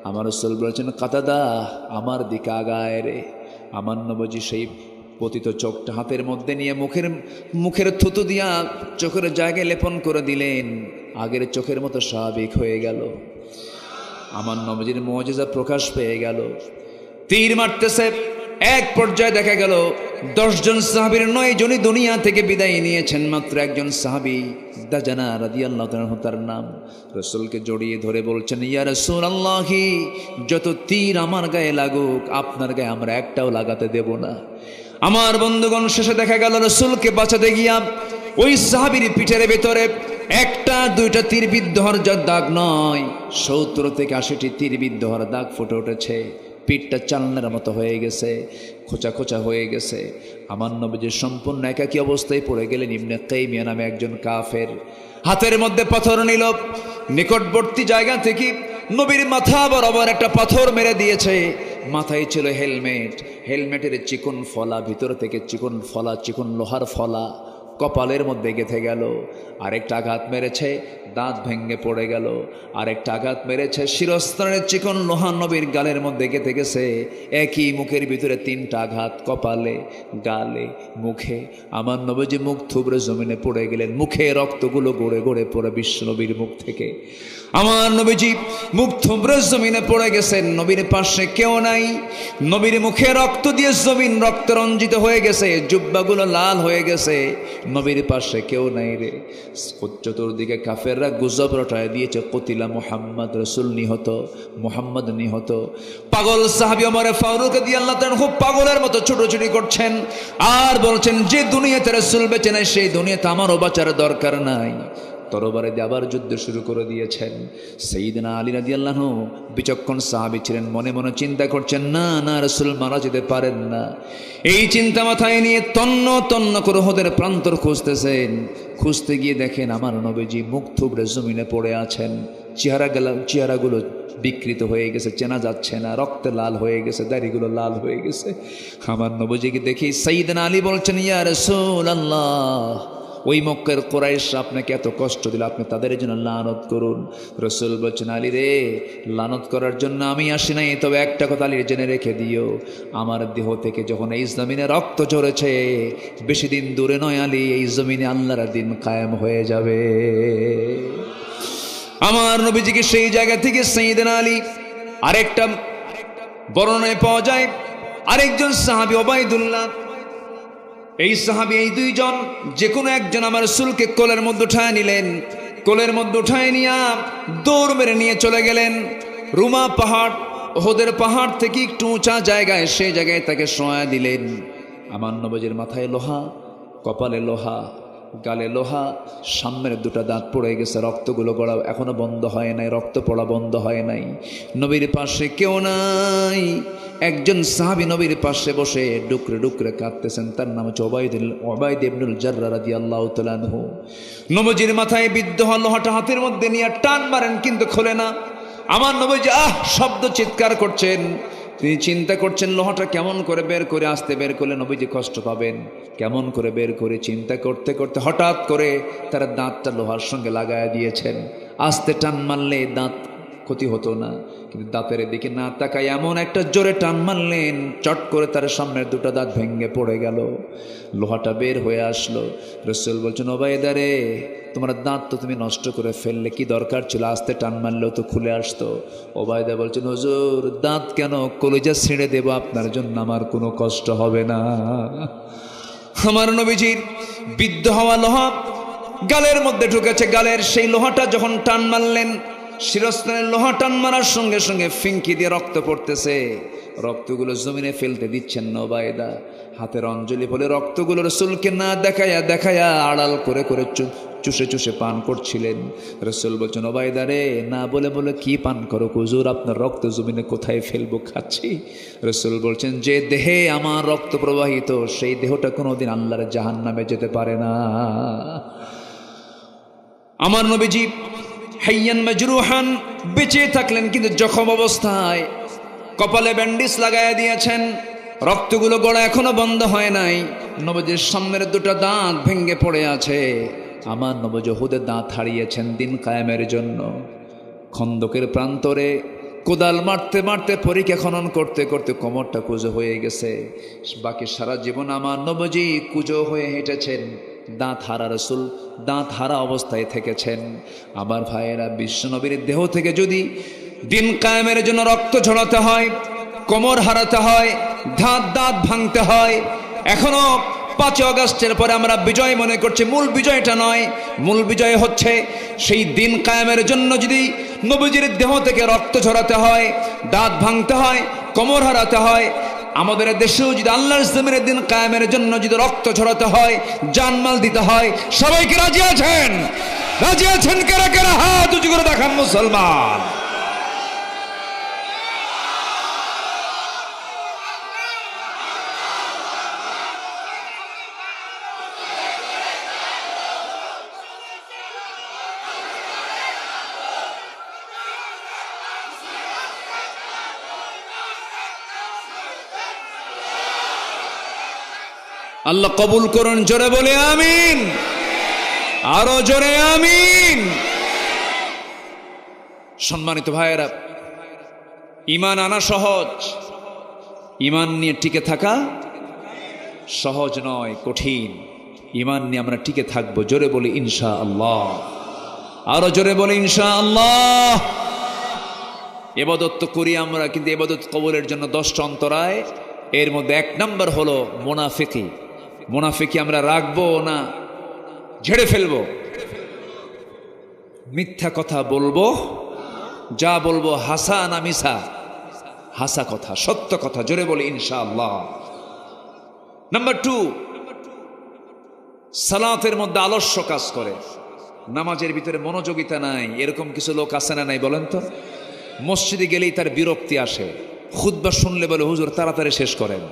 আমার রাসূল বলেছেন, কাতাদা আমার দিকে আগায় রে। আমার নবীজি সেই পতিত চোখটা হাতের মধ্যে নিয়ে মুখের থুতু দিয়া চোখের জায়গায় লেপন করে দিলেন, আগের চোখের মতো স্বাভাবিক হয়ে গেল। আমার নবীজির মুজিজা প্রকাশ পেয়ে গেল। তীর মারতেছে, এক পর্যায়ে দেখা গেল 10 জন সাহাবীর 9 জনই দুনিয়া থেকে বিদায় নিয়েছেন, মাত্র একজন সাহাবী দাজানা রাদিয়াল্লাহু তাআলা তার নাম, রাসূলকে জড়িয়ে ধরে বলছেন, ইয়া রাসূলুল্লাহি, যত তীর আমার গায়ে লাগুক আপনার গায়ে আমরা একটাও লাগাতে দেব না। আমার বন্ধুগণ, শেষে দেখা গেল রাসূলকে বাঁচাতে গিয়া ওই সাহাবীর পিঠের ভেতরে 1-2টা তীর বিদ্ধ হওয়ার দাগ নয়, 70 থেকে 80টি তীর বিদ্ধ হওয়ার দাগ ফুটে উঠেছে। পিঠটা চালনার মতো হয়ে গেছে, খোঁচা খোঁচা হয়ে গেছে। আমার নবীজি সম্পূর্ণ একাকী অবস্থায় পড়ে গেলেন। ইবনে কাইমিয়া নামে একজন কাফের হাতের মধ্যে পাথর নিল, নিকটবর্তী জায়গা থেকে নবীর মাথা বরাবর একটা পাথর মেরে দিয়েছে। মাথায় ছিল হেলমেট, হেলমেটের চিকন ফলা, ভিতর থেকে চিকন ফলা, চিকন লোহার ফলা কপালের মধ্যে গেঁথে গেল। আরেকটা আঘাত মেরেছে, দাঁত ভেঙে পড়ে গেল। আরেকটা আঘাত মেরেছে, শিরস্ত্রাণের চিকন লোহা নবীর গালের মধ্যে গেঁথে গেছে। একই মুখের ভিতরে 3টা আঘাত, কপালে, গালে, মুখে। আমার নবীজি মুখ থুবড়ে জমিনে পড়ে গেলেন, মুখে রক্তগুলো গড়ে গড়ে পড়ে বিশ্ব নবীর মুখ থেকে। আমার নবীজি মুখ থুবড়ে জমিনে পড়ে গেছেন, নবীর পাশে কেউ নাই। নবীর মুখে রক্ত দিয়ে জমিন রক্ত রঞ্জিত হয়ে গেছে, জুব্বাগুলো লাল হয়ে গেছে, নবীর পাশে কেউ নাই রে। চতুর্দিকে কাফেররা গুজব রটায় দিয়েছে, কতিলা মুহাম্মদ, রাসূল নিহত, মুহাম্মদ নিহত। পাগল সাহাবী ওমর ফারুক রাদিয়াল্লাহু তাআলা খুব পাগলের মতো ছোটাছুটি করছেন আর বলছেন, যে দুনিয়াতে রাসূল বেঁচে নাই সেই দুনিয়াতে আমারও বাঁচার দরকার নাই। তরবারে দিয়ে আবার যুদ্ধ শুরু করে দিয়েছেন। সাইয়েদনা আলী রাদিয়াল্লাহু বিচক্ষণ সাহাবী ছিলেন, মনে মনে চিন্তা করছেন, না না, রাসূল মারা যেতে পারেন না। এই চিন্তা মাথায় নিয়ে তন্ন তন্ন করে ওদের প্রান্তর খুঁজতেছেন। খুঁজতে গিয়ে দেখেন আমার নবীজি মুখ থুবড়ে জমিনে পড়ে আছেন, চেহারাগুলো বিকৃত হয়ে গেছে, চেনা যাচ্ছে না, রক্তে লাল হয়ে গেছে, দাড়িগুলো লাল হয়ে গেছে। আমার নবীজিকে দেখি সাইয়েদনা আলী বলছেন, ইয়া রাসূলুল্লাহ, ওই মক্কার কুরাইশ আপনাকে এত কষ্ট দিল, আপনি তাদের জন্য লানত করুন। রাসূল বলছেন, আলী রে, লানত করার জন্য আমি আসি নাই, তবে একটা কথা আলী জেনে রেখে দিও, আমার দেহ থেকে যখন এই জমিনে রক্ত ঝরেছে, বেশি দিন দূরে নয় আলী, এই জমিনে আল্লাহর দিন কায়েম হয়ে যাবে। আমার নবীজিকে সেই জায়গা থেকে সাইয়েদনা আলী, আরেকটা বর্ণনায় পাওয়া যায় আরেকজন সাহাবী ওবাইদুল্লাহ, এই সাহাবী, এই 2 জন যে কোনো একজন আমার রাসূলকে কোলের মধ্যে উঠায় নিলেন। কোলের মধ্যে উঠায় নিয়ে দৌড় মেরে নিয়ে চলে গেলেন রুমা পাহাড়, ওহদের পাহাড় থেকে একটু উঁচা জায়গায়, সেই জায়গায় তাকে শোয়া দিলেন। আমার নবীজির মাথায় লোহা, কপালে লোহা, গালে লোহা, সামনের 2টা দাঁত পড়ে গেছে, রক্তগুলো গড়া এখনো বন্ধ হয় নাই, রক্ত পড়া বন্ধ হয় নাই। নবীর পাশে কেউ নাই। একজন সাহাবী নবীর পাশে বসে ডুকরে ডুকরে কাঁদতেছেন, তার নাম হচ্ছে ওবাইদ ইবনুল জাররাহ রাদিয়াল্লাহু তাআলা আনহু। নবীজির মাথায় বিদ্ধ হওয়া লোহাটা হাতের মধ্যে নিয়ে টান মারেন, কিন্তু খোলে না। আমার নবীজি শব্দ চিৎকার করছেন, তিনি চিন্তা করছেন লোহাটা কেমন করে বের করে, আসতে বের করলে নবীজি কষ্ট পাবেন, কেমন করে বের করে চিন্তা করতে করতে হঠাৎ করে তার দাঁতটা লোহার সঙ্গে লাগায় দিয়েছেন। আস্তে টান মারলে দাঁত ক্ষতি হতো না। কিন্তু দাঁতের দিকে না তাকায় এমন একটা জোরে টান মারলেন, চট করে তার সামনের দুটো দাঁত ভেঙে পড়ে গেল, লোহাটা বের হয়ে আসলো। রাসূল বলছেন, ওবায়দা রে, তোমার দাঁত তো তুমি নষ্ট করে ফেললে, কি দরকার ছিল, আস্তে টান মারলেও তো খুলে আসতো। ওবায়দা বলছেন, হুজুর দাঁত কেন, কলিজা ছিঁড়ে দেব, আপনার জন্য আমার কোনো কষ্ট হবে না। আমার নবীজির বিদ্ধ হওয়া লোহা গালের মধ্যে ঢুকেছে, গালের সেই লোহাটা যখন টান মারলেন, শিরস্ত্রাণের লোহা টান মারার সঙ্গে সঙ্গে ফিঙ্কি দিয়ে রক্ত পড়তেছে, রক্তগুলো জমিনে ফেলতে দিচ্ছেন না ওবায়দা, হাতের অঞ্জলি বলে রক্তগুলো রাসূলকে না দেখায়া দেখায়া আড়াল করে করে চুষে চুষে পান করছিলেন। রাসূল বলছেন, ওবায়দা রে, না বলে বলে কি পান করো হুজুর, আপনার রক্ত জমিনে কোথায় ফেলবো, খাচ্ছি। রাসূল বলছেন, যে দেহে আমার রক্ত প্রবাহিত, সেই দেহটা কোনোদিন আল্লাহর জাহান্নামে যেতে পারে না। আমার নবীজি হাইয়ান মাজরুহান, বেঁচে থাকলেন কিন্তু জখম অবস্থায়, কপালে ব্যান্ডেজ লাগাইয়া দিয়েছেন, রক্তগুলো গড়া এখনো বন্ধ হয় নাই, নবীজির সামনের দুটো দাঁত ভেঙে পড়ে আছে। আমার নবীজি উহুদের দাঁত হারিয়েছেন দিন কায়েমের জন্য। খন্দকের প্রান্তরে কোদাল মারতে মারতে পরীক্ষা খনন করতে করতে কোমরটা কুঁজো হয়ে গেছে। বাকি সারা জীবন আমার নবীজি কুঁজো হয়ে হেঁটেছেন, দাঁত হারা রাসূল দাঁত হারা অবস্থায় থেকেছেন। আমার ভাইয়েরা, বিশ্বনবীর দেহ থেকে যদি দিন কায়েমের জন্য রক্ত ঝরাতে হয়, কোমর হারাতে হয়, দাঁত দাঁত ভাঙতে হয়, এখনো 5 আগস্টের পরে আমরা বিজয় মনে করছি, মূল বিজয়টা নয়, মূল বিজয় হচ্ছে সেই দিন কায়েমের জন্য যদি নবীজির দেহ থেকে রক্ত ঝরাতে হয়, দাঁত ভাঙতে হয়, কোমর হারাতে হয়, আমাদের দেশেও যদি আল্লাহর জমিনের দিন কায়েমের জন্য যদি রক্ত ঝরাতে হয়, জানমাল দিতে হয়, সবাইকে রাজি আছেন? রাজি আছেন কারা কারা? হাত উঁচু করে দেখান মুসলমান। আল্লাহ কবুল করুন, জোরে বলে আমিন, আরো জোরে আমিন। সম্মানিত ভাইয়েরা, ঈমান আনা সহজ, ঈমান নিয়ে টিকে থাকা সহজ নয়, কঠিন। ঈমান নিয়ে আমরা টিকে থাকবো, জোরে বলি ইনশাআল্লাহ, আরো জোরে বলি ইনশাআল্লাহ। ইবাদত তো করি আমরা, কিন্তু ইবাদত কবুলের জন্য 10টা অন্তরায়, এর মধ্যে 1 নম্বর হলো মুনাফিকি। মুনাফিকি আমরা রাখবো না ঝেড়ে ফেলবো। মিথ্যা কথা বলবো, যা বলবো হাসা না মিছা, হাসা কথা, সত্য কথা, জোরে বলি ইনশাআল্লাহ। নাম্বার 2, সালাতের মধ্যে আলস্য কাজ করে, নামাজের ভিতরে মনোযোগিতা নাই, এরকম কিছু লোক আছে না নাই বলেন তো? মসজিদে গেলেই তার বিরক্তি আসে, খুতবা শুনলে বলে হুজুর তাড়াতাড়ি শেষ করেন,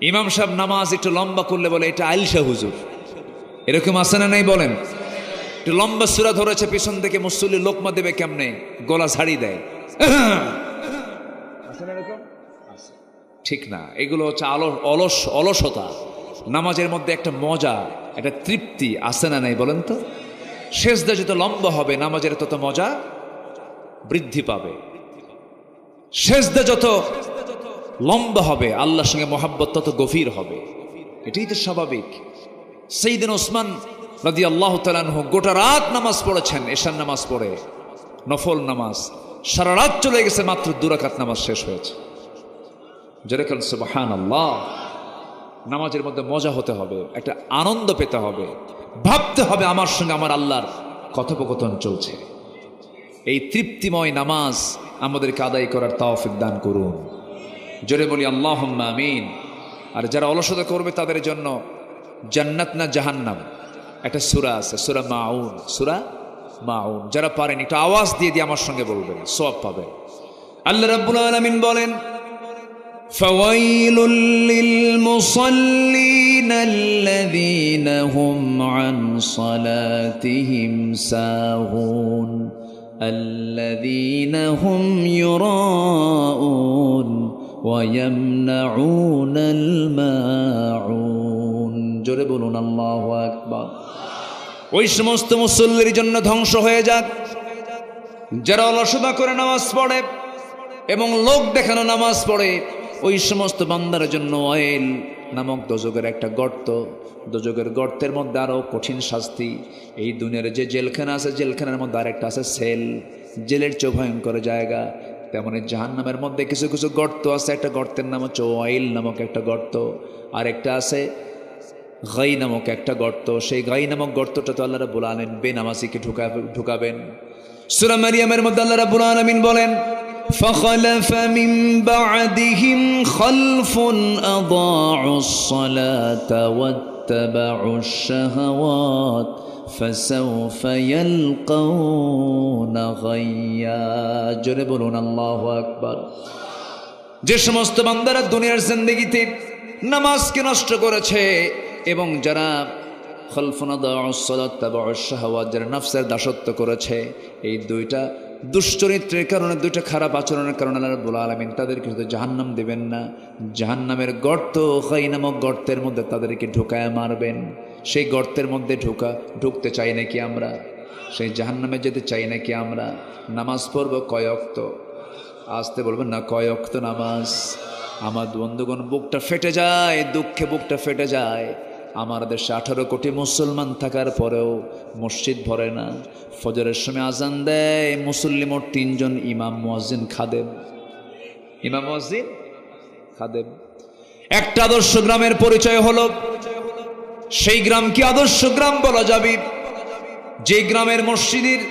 ইমাম সাহেব নামাজ একটু লম্বা করলে বলে এটা আইলসা হুজুর, এরকম আছে না নাই বলেন? একটু লম্বা সূরা ধরেছে, পিছন থেকে মুসল্লি লোকমা দেবে কেমনে, গলা ঝাড়ি দেয়, ঠিক না? এগুলো হচ্ছে অলসতা। নামাজের মধ্যে একটা মজা, একটা তৃপ্তি আছে না নাই বলেন তো? সেজদা যত লম্বা হবে নামাজের তত মজা বৃদ্ধি পাবে, সেজদা যত লম্বা হবে আল্লাহর সঙ্গে মহাব্বত তত গভীর হবে, এটাই তো স্বাভাবিক। সাইয়েদনা ওসমান রাদিয়াল্লাহু তাআলা আনহু গোটা রাত নামাজ পড়েছেন, এশার নামাজ পড়ে, নফল নামাজ, সারা রাত চলে গেছে, মাত্র 2 রাকাত নামাজ শেষ হয়েছে। যেরকম সুবহানাল্লাহ। নামাজের মধ্যে মজা হতে হবে, একটা আনন্দ পেতে হবে, ভাবতে হবে আমার সঙ্গে আমার আল্লাহর কথোপকথন চলছে। এই তৃপ্তিময় নামাজ আমাদেরকে আদায় করার তৌফিক দান করুন, জোরে বলি আল্লাহুম্মা আমিন। আর যারা অলসতা করবে তাদের জন্য জান্নাত না জাহান্নাম একটা সূরা আছে, সূরা মাউন, সূরা মাউন। যারা পারেন একটু আওয়াজ দিয়ে দিয়ে আমার সঙ্গে বলবেন, সওয়াব পাবেন। আল্লাহ রাব্বুল আলামিন বলেন, ফাওয়াইলুল লিল মুসাল্লিন আল্লাযীনা হুম আন সালাতিহিম সাহুন আল্লাযীনা হুম ইউরাউন ওয়া ইয়ামনাউনাল মাউন। জোরে বলুন আল্লাহু আকবার। ওই সমস্ত মুসল্লির জন্য ধ্বংস হয়ে যাক যারা অলসতা করে নামাজ পড়ে এবং লোক দেখানো নামাজ পড়ে, ওই সমস্ত বান্দার জন্য ওয়াইল নামক দোজখের একটা গর্ত, দোজখের গর্তের মধ্যে আরও কঠিন শাস্তি। এই দুনিয়ার যে জেলখানা আছে, জেলখানার মধ্যে আরেকটা আছে সেল, জেলের চেয়ে ভয়ঙ্কর জায়গা। তেমনি জাহান্নামের মধ্যে কিছু কিছু গর্ত আছে। একটা গর্তের নাম হচ্ছে ওয়াইল নামক একটা গর্ত, আর একটা আছে গাই নামক একটা গর্ত। সেই গাই নামক গর্তটা তো আল্লাহ রাব্বুল আলামিন বেনামাজিকে ঢুকাবেন। সূরা মারিয়ামের মধ্যে আল্লাহ রাব্বুল আলামিন বলেন, فخلف من بعدهم خلف أضاعوا الصلاة واتبعوا الشهوات فسوف يلقون غيا। জোরে বলুন আল্লাহু আকবার। যে সমস্ত বান্দারা দুনিয়ার জিন্দেগিতে নামাজকে নষ্ট করেছে এবং যারা খলফুন আদাউস সালাত তাবাউস শাহওয়াত, যারা নফসের দাসত্ব করেছে, এই দুইটা দুশ্চরিত্রের কারণে, দুইটা খারাপ আচরণের কারণে আল্লাহ রাব্বুল আলামিন তাদেরকে শুধু জাহান্নাম দেবেন না, জাহান্নামের গর্ত গাই নামক গর্তের মধ্যে তাদেরকে ঢুকায় মারবেন। সেই গর্তের মধ্যে ঢুকতে চাই নাকি আমরা? সেই জাহান্নামে যেতে চাই নাকি আমরা? নামাজ পড়ব কয় ওয়াক্ত? আসতে বলবেন না, কয় ওয়াক্ত নামাজ? আমার বন্ধুগণ, বুকটা ফেটে যায়, দুঃখে বুকটা ফেটে যায়। আমার দেশে 18 কোটি মুসলমান থাকার পরেও মসজিদ ভরে না। ফজরের সময় আজান দেয়, মুসল্লি মোট 3 জন, ইমাম মুয়াজ্জিন খাদেম। ইমাম মুয়াজ্জিন খাদেম। একটা আদর্শ গ্রামের পরিচয় হলো, সেই গ্রাম কি আদর্শ গ্রাম বলা যাবে যে গ্রামের মসজিদের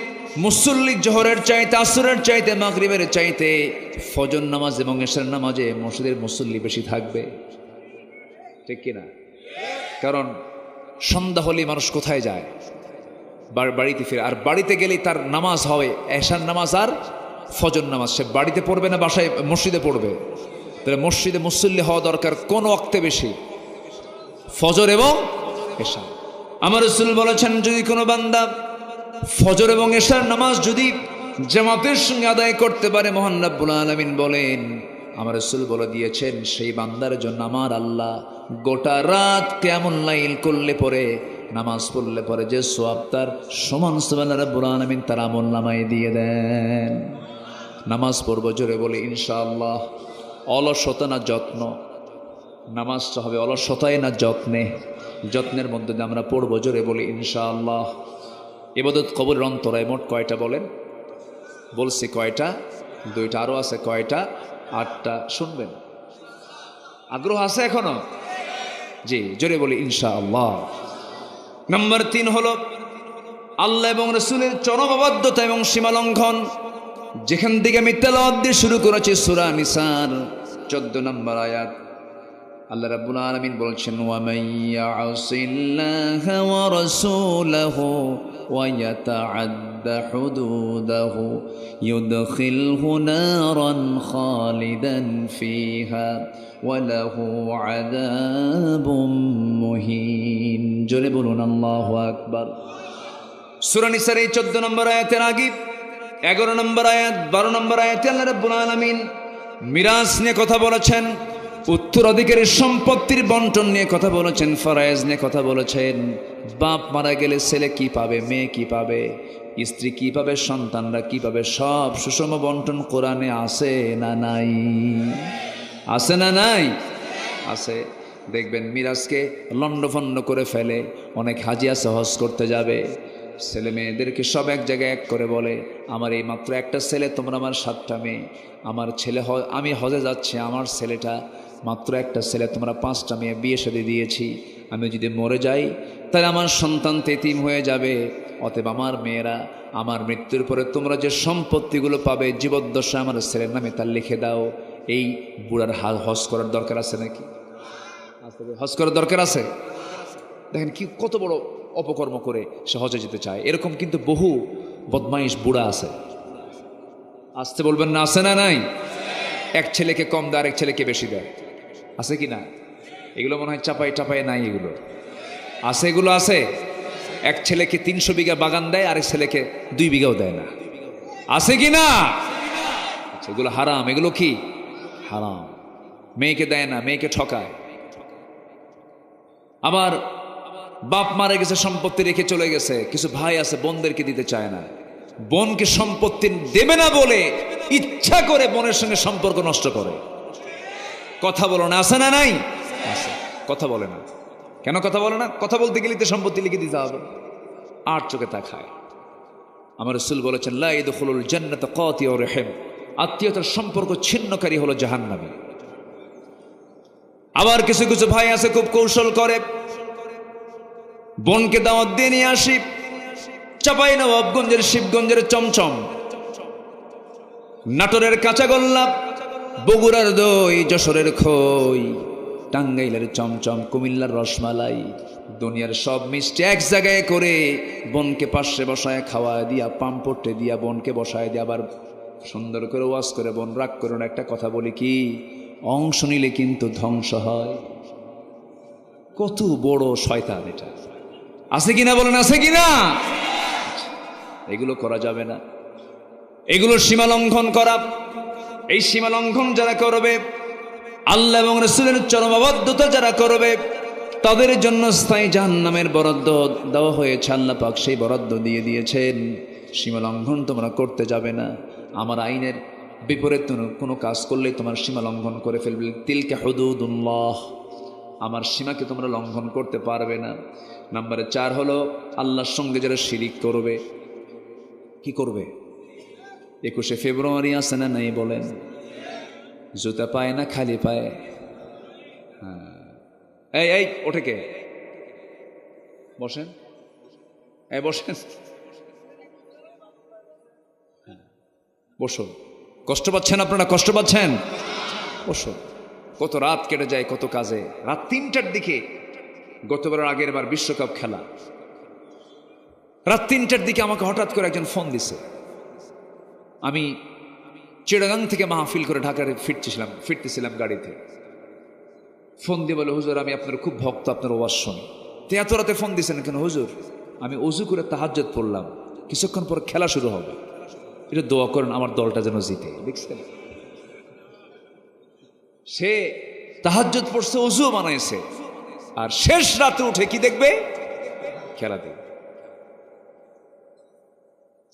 মুসল্লি জোহরের চাইতে, আসরের চাইতে, মাগরিবের চাইতে ফজর নামাজ এবং এশার নামাজে মসজিদের মুসল্লি বেশি থাকবে? ঠিক কিনা? কারণ সন্ধ্যা হলেই মানুষ কোথায় যায়? বাড়িতে ফিরে। আর বাড়িতে গেলেই তার নামাজ হয় এশার নামাজ আর ফজর নামাজ। সে বাড়িতে পড়বে না বাসায় মসজিদে পড়বে? তাহলে মসজিদে মুসল্লি হওয়া দরকার কোন ওয়াক্তে বেশি? ফজর এবং এশা। আমার রাসূল বলেছেন, যদি কোনো বান্দা ফজর এবং এশার নামাজ যদি জামাতের সঙ্গে আদায় করতে পারে, মহান রব্বুল আলামিন বলেন, আমার রাসূল বলে দিয়েছেন, সেই বান্দার জন্য আমার আল্লাহ গোটা রাত কিয়ামুল লাইল করলে পরে, নামাজ পড়লে পরে যে সওয়াব তার সমান সুবহান রব্বুল আলামিন তার আমলনামায় দিয়ে দেন। নামাজ পড়ব, জোরে বলি ইনশাআল্লাহ। অলসতা না যত্ন? নামাজটা হবে অলসতায় না যত্নে? যত্নের মধ্যে দিয়ে আমরা পড়ব, জোরে বলি ইনশাআল্লাহ। ইবাদত কবুলের অন্তরায় মোট কয়টা বলেন? বলছি কয়টা? 2টা, আরও আছে কয়টা? 8টা। শুনবেন? আগ্রহ আছে এখনো? জি, জোরে বলি ইনশাআল্লাহ। নাম্বার 3 হলো আল্লাহ এবং রাসূলের চরম অবাধ্যতা এবং সীমালঙ্ঘন। যেখান থেকে আমি তেলাওয়াত দিয়ে শুরু করেছি, সূরা নিসার 14 নম্বর আয়াত। আল্লাহ রাব্বুল আলামিন বলছেন, ওয়া মান ইয়াসিল্লাহা ওয়া রাসূলাহু ওয়া ইয়াতাআদ্দা হুদুদাহু ইউদখিলহু নারান খালিদান ফিহা ওয়া লাহু আযাবুম মুহিন। জোরে বলুন আল্লাহু আকবার। সূরা নিসার এই 14 নম্বর আয়াতের আগে 11 নম্বর আয়াত, 12 নম্বর আয়াতে আল্লাহ রাব্বুল আলামিন মিরাস নিয়ে কথা বলেছেন, উত্তরাধিকারীর সম্পত্তির বন্টন নিয়ে কথা বলেছেন, ফরায়েজ নিয়ে কথা বলেছেন। বাপ মারা গেলে ছেলে কি পাবে, মেয়ে কি পাবে, স্ত্রী কি পাবে, সন্তানরা কি পাবে, সব সুষম বন্টন কোরআনে আছে না নাই? আছে না নাই? আছে। দেখবেন মিরাজকে লন্ডভন্ড করে ফেলে। অনেক হাজি আছে হজ করতে যাবে, ছেলে মেয়েদেরকে সব এক জায়গায় এক করে বলে, আমার এই মাত্র একটা ছেলে, তোমরা আমার 7টা মেয়ে। আমার ছেলে আমি হজে যাচ্ছি, আমার ছেলেটা মাত্র একটা ছেলে, তোমরা 5টা মেয়ে বিয়ে শাদী দিয়েছি। আমি যদি মরে যাই তাহলে আমার সন্তান এতিম হয়ে যাবে। অতএব আমার মেয়েরা, আমার মৃত্যুর পরে তোমরা যে সম্পত্তিগুলো পাবে জীবদ্দশা আমার ছেলের নামে তা লিখে দাও। এই বুড়ার হজ করার দরকার আছে নাকি? হজ করার দরকার আছে? দেখেন কি কত বড় অপকর্ম করে সে হজে যেতে চায়। এরকম কিন্তু বহু বদমাইশ বুড়া আছে। আসতে বলবেন না, আছে না নাই? এক ছেলেকে কম দেয়, আরেক ছেলেকে বেশি দেয়। আছে কি না? এগুলো মনে হয় চাপাই টাপাই নাই, এগুলো আছে। এগুলো আছে। এক ছেলেকে 300 বিঘা বাগান দেয়, আরেক ছেলেকে 2 বিঘাও দেয় না। আছে কি না? এগুলো হারাম। এগুলো কি হারাম? মেয়েকে দেয় না, মেয়েকে ঠকায়। আবার বাপ মারা গেছে, সম্পত্তি রেখে চলে গেছে, কিছু ভাই আছে বোনদেরকে দিতে চায় না। বোনকে সম্পত্তি দেবে না বলে ইচ্ছা করে বোনের সঙ্গে সম্পর্ক নষ্ট করে। কথা বলো না, আছে না নাই? কথা বলে না কেন? কথা বলে না, কথা বলতে গেলে তো সম্পত্তি লিখে দিতে হবে। আর চোখে তাকায়। আমার রাসূল বলেছেন, লা ইয়াদখুলুল জান্নাতা কাতিউ রহিম, আত্মীয়তার সম্পর্ক ছিন্নকারী হলো জাহান্নামী। আবার কিছু কিছু ভাই আছে খুব কৌশল করে, বোনকে দাওয়াত দিয়ে নিয়ে আসি চাঁপাইনবাবগঞ্জের শিবগঞ্জের চমচম, নাটোরের কাঁচাগোল্লা, বগুড়ার দই, যশোরের খই, টাঙ্গাইলের চমচম, কুমিল্লার রসমালাই, দুনিয়ার সব মিষ্টি এক জায়গায় করে বোনকে পাশে বসায় খাওয়া দিয়া, পাম্পটে দিয়া বোনকে বসায় দিয়া, আবার সুন্দর করে ওয়াজ করে, বোন রাগ করো না, একটা কথা বলি কি, অংশ নিলে কিন্তু ধ্বংস হয়। কত বড় শয়তান এটা! আছে কিনা বলেন, আছে কিনা? এগুলো করা যাবে না, এগুলো সীমা লঙ্ঘন করা। এই সীমা লঙ্ঘন যারা করবে, আল্লাহ এবং রাসূলের চরম অবাধ্যতা যারা করবে, তাদের জন্য স্থায়ী জাহান্নামের বরাদ্দ দেওয়া হয়েছে। আল্লাহ পাক সেই বরাদ্দ দিয়ে দিয়েছেন। সীমা লঙ্ঘন তোমরা করতে যাবে না। আমার আইনের বিপরীত কোনো কাজ করলে তোমার সীমা লঙ্ঘন করে ফেলবে। তিলকা হুদুদুল্লাহ, আমার সীমাকে তোমরা লঙ্ঘন করতে পারবে না। নম্বরে 4 হলো আল্লাহর সঙ্গে যারা শিরিক করবে। কি করবে? 21শে ফেব্রুয়ারি আছে না নাই বলেন? জুতা পায় না খালি পায়? হ্যাঁ, এই ওঠে কে? বসেন, এই বসেন, বসুন। কষ্ট পাচ্ছেন আপনারা? কষ্ট পাচ্ছেন? বসুন। কত রাত কেটে যায় কত কাজে। রাত 3টার দিকে, গতবার আগের বার বিশ্বকাপ খেলা, রাত 3টার দিকে আমাকে হঠাৎ করে একজন ফোন দিছে। আমি চিটাগাং থেকে মাহফিল করে ঢাকায় ফিরতেছিলাম গাড়িতে। ফোন দিয়ে বলে, হুজুর আমি আপনার খুব ভক্ত, আপনার ওয়াজ শুনি। তো এত রাতে ফোন দিয়েছেন কেন? হুজুর আমি ওযু করে তাহাজ্জুদ পড়লাম, কিছুক্ষণ পর খেলা শুরু হবে, এটা দোয়া করেন আমার দলটা যেন জিতে। দেখছেন, সে তাহাজ্জুদ পড়ছে, ওযু বানাইছে, আর শেষ রাতে উঠে কি দেখবে? খেলা দেখবে।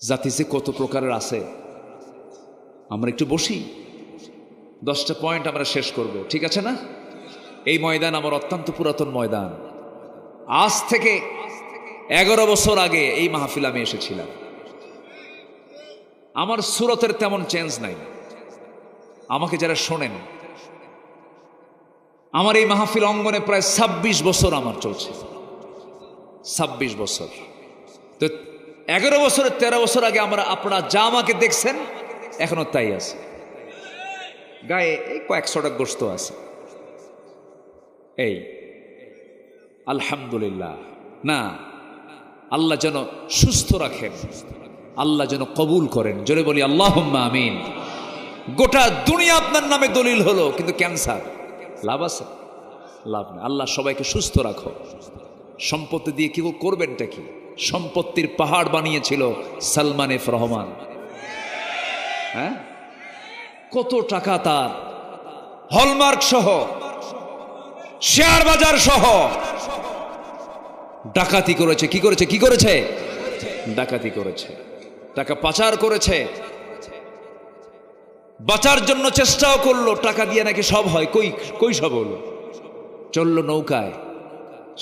জাতি যে কত প্রকারের আছে। আমরা একটু বসি, 10টা পয়েন্ট আমরা শেষ করব, ঠিক আছে না? এই ময়দান আমার অত্যন্ত পুরাতন ময়দান। আজ থেকে 11 বছর আগে এই মাহফিল আমি এসেছিলাম। আমার সুরতের তেমন চেঞ্জ নাই। আমাকে যারা শোনেন, আমার এই মাহফিল অঙ্গনে প্রায় 26 বছর আমার চলছে। 26 বছর। তো 11 বছরের 13 বছর আগে আপনারা যা আমাকে দেখছেন এখনো তাই আছে। গায়ে এই কয়েকশোটা গোস্ত আছে। এই আলহামদুলিল্লাহ। না, আল্লাহ যেন সুস্থ রাখেন, আল্লাহ যেন কবুল করেন। জোরে বলি আল্লাহুম্মা আমিন। গোটা দুনিয়া আপনার নামে দলিল হলো, কিন্তু ক্যান্সার, লাভ আছে? লাভ নেই। আল্লাহ সবাইকে সুস্থ রাখো। সম্পত্তি দিয়ে কি করবেনটা কি? সম্পত্তির পাহাড় বানিয়েছিল সালমান এফ রহমান। হ্যাঁ, কত টাকা তার, হলমার্ক সহ, শেয়ার বাজার সহ ডাকাতি করেছে। কি করেছে? কি করেছে? ডাকাতি করেছে, টাকা পাচার করেছে, বাঁচার জন্য চেষ্টাও করলো। টাকা দিয়ে নাকি সব হয়, কই সব হলো? চললো নৌকায়।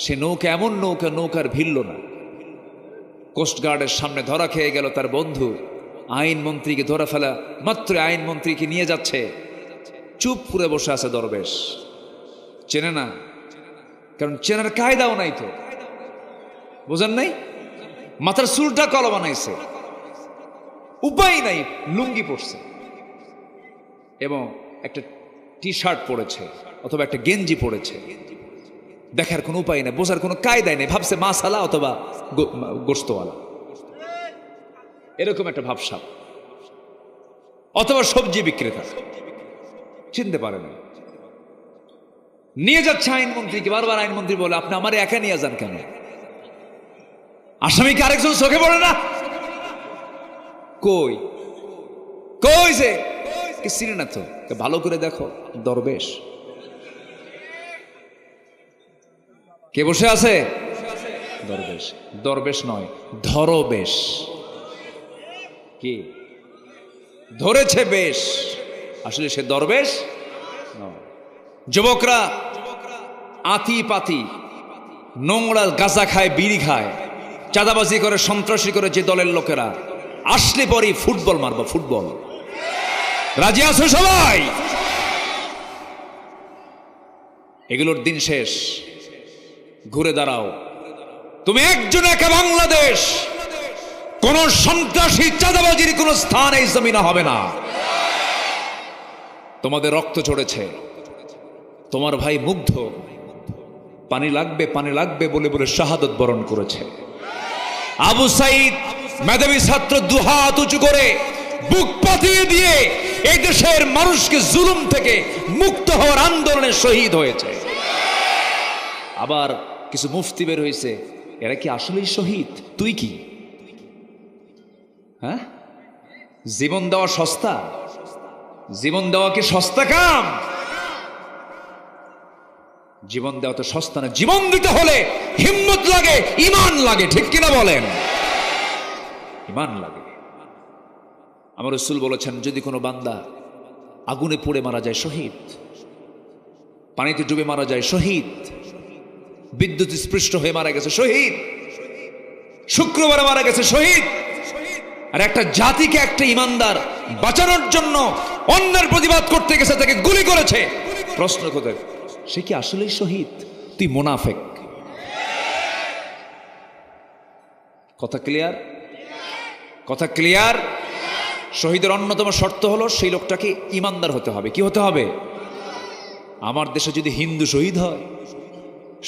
সে নৌকা এমন নৌকা, নৌকার ভিড়ল না। কোস্টগার্ডের সামনে ধরা খেয়ে গেল তার বন্ধু। আইনমন্ত্রীকে ধরা ফেলা মাত্র আইনমন্ত্রীকে নিয়ে যাচ্ছে, চুপ করে বসে আছে দরবেশ। চেনে না, কারণ চেনার কায়দাও নাই। তো বোঝেন নাই? মাথার চুলটা কলা বানাইছে, উপায় নাই, লুঙ্গি পরছে এবং একটা টি শার্ট পরেছে অথবা একটা গেঞ্জি পরেছে। দেখার কোনো উপায় নেই, বোঝার কোনো কায়দাই নেই। ভাবছে মাছালা অথবা গোস্তওয়ালা, এরকম একটা ভাবসাব, অথবা সবজি বিক্রেতা, চিনতে পারে না। নিয়ে যাচ্ছে আইনমন্ত্রীকে। বারবার আইনমন্ত্রী বলে, আপনি আমার একা নিয়ে যান কেন? আসামিকে আরেকজন চোখে পড়ে না? কই কই যে চিনি না তো, ভালো করে দেখো। দরবেশ কে বসে আছে? দরবেশ। দরবেশ নয়, ধরবেশ। কি ধরেছে বেশ, আসলে সে দরবেশ নয়। যুবকরা আতি পাতি নোংরা গাঁজা খায়, বিড়ি খায়, চাঁদাবাজি করে, সন্ত্রাসী করে যে দলের লোকেরা, আসলে পরই ফুটবল মারবো, ফুটবল। রাজি আছো সবাই? এগুলোর দিন শেষ। ঘুরে দাঁড়াও, তুমি একজন একা বাংলাদেশ। কোন সন্ত্রাসী চাঁদাবাজির কোন স্থান এই জমিনে হবে না। তোমাদের রক্ত ঝরেছে, তোমার ভাই মুগ্ধ পানি লাগবে পানি লাগবে বলে বলে শাহাদত বরণ করেছে। আবু সাইদ মেধাবী ছাত্র দুহাত উঁচু করে বুক পাতিয়ে দিয়ে এই দেশের মানুষকে জুলুম থেকে মুক্ত হওয়ার আন্দোলনে শহীদ হয়েছে। আবার কিছু মুফতি বের হয়েছে, এরা কি আসলেই শহীদ? তুই কি? হ্যাঁ, জীবন দেওয়া সস্তা? জীবন দেওয়া কি সস্তা কাম? জীবন দেওয়া তো সস্তা না। জীবন দিতে হলে হিম্মত লাগে, ঈমান লাগে, ঠিক কিনা বলেন? ঈমান লাগে। আমার রাসূল বলেছেন, যদি কোনো বান্দা আগুনে পুড়ে মারা যায় শহীদ, পানিতে ডুবে মারা যায় শহীদ, বিদ্যুৎ স্পৃষ্ট হয়ে মারা গেছে শহীদ, শুক্রবারে মারা গেছে শহীদ। আর একটা জাতিকে একটা ঈমানদার বাঁচানোর জন্য অন্যের প্রতিবাদ করতে গেছে, তাকে গুলি করেছে। প্রশ্ন কোথায়? সে কি আসলেই শহীদ? তুই মুনাফিক। কথা ক্লিয়ার? কথা ক্লিয়ার? শহীদের অন্যতম শর্ত হলো সেই লোকটাকে ঈমানদার হতে হবে। কি হতে হবে? আমার দেশে যদি হিন্দু শহীদ হয়,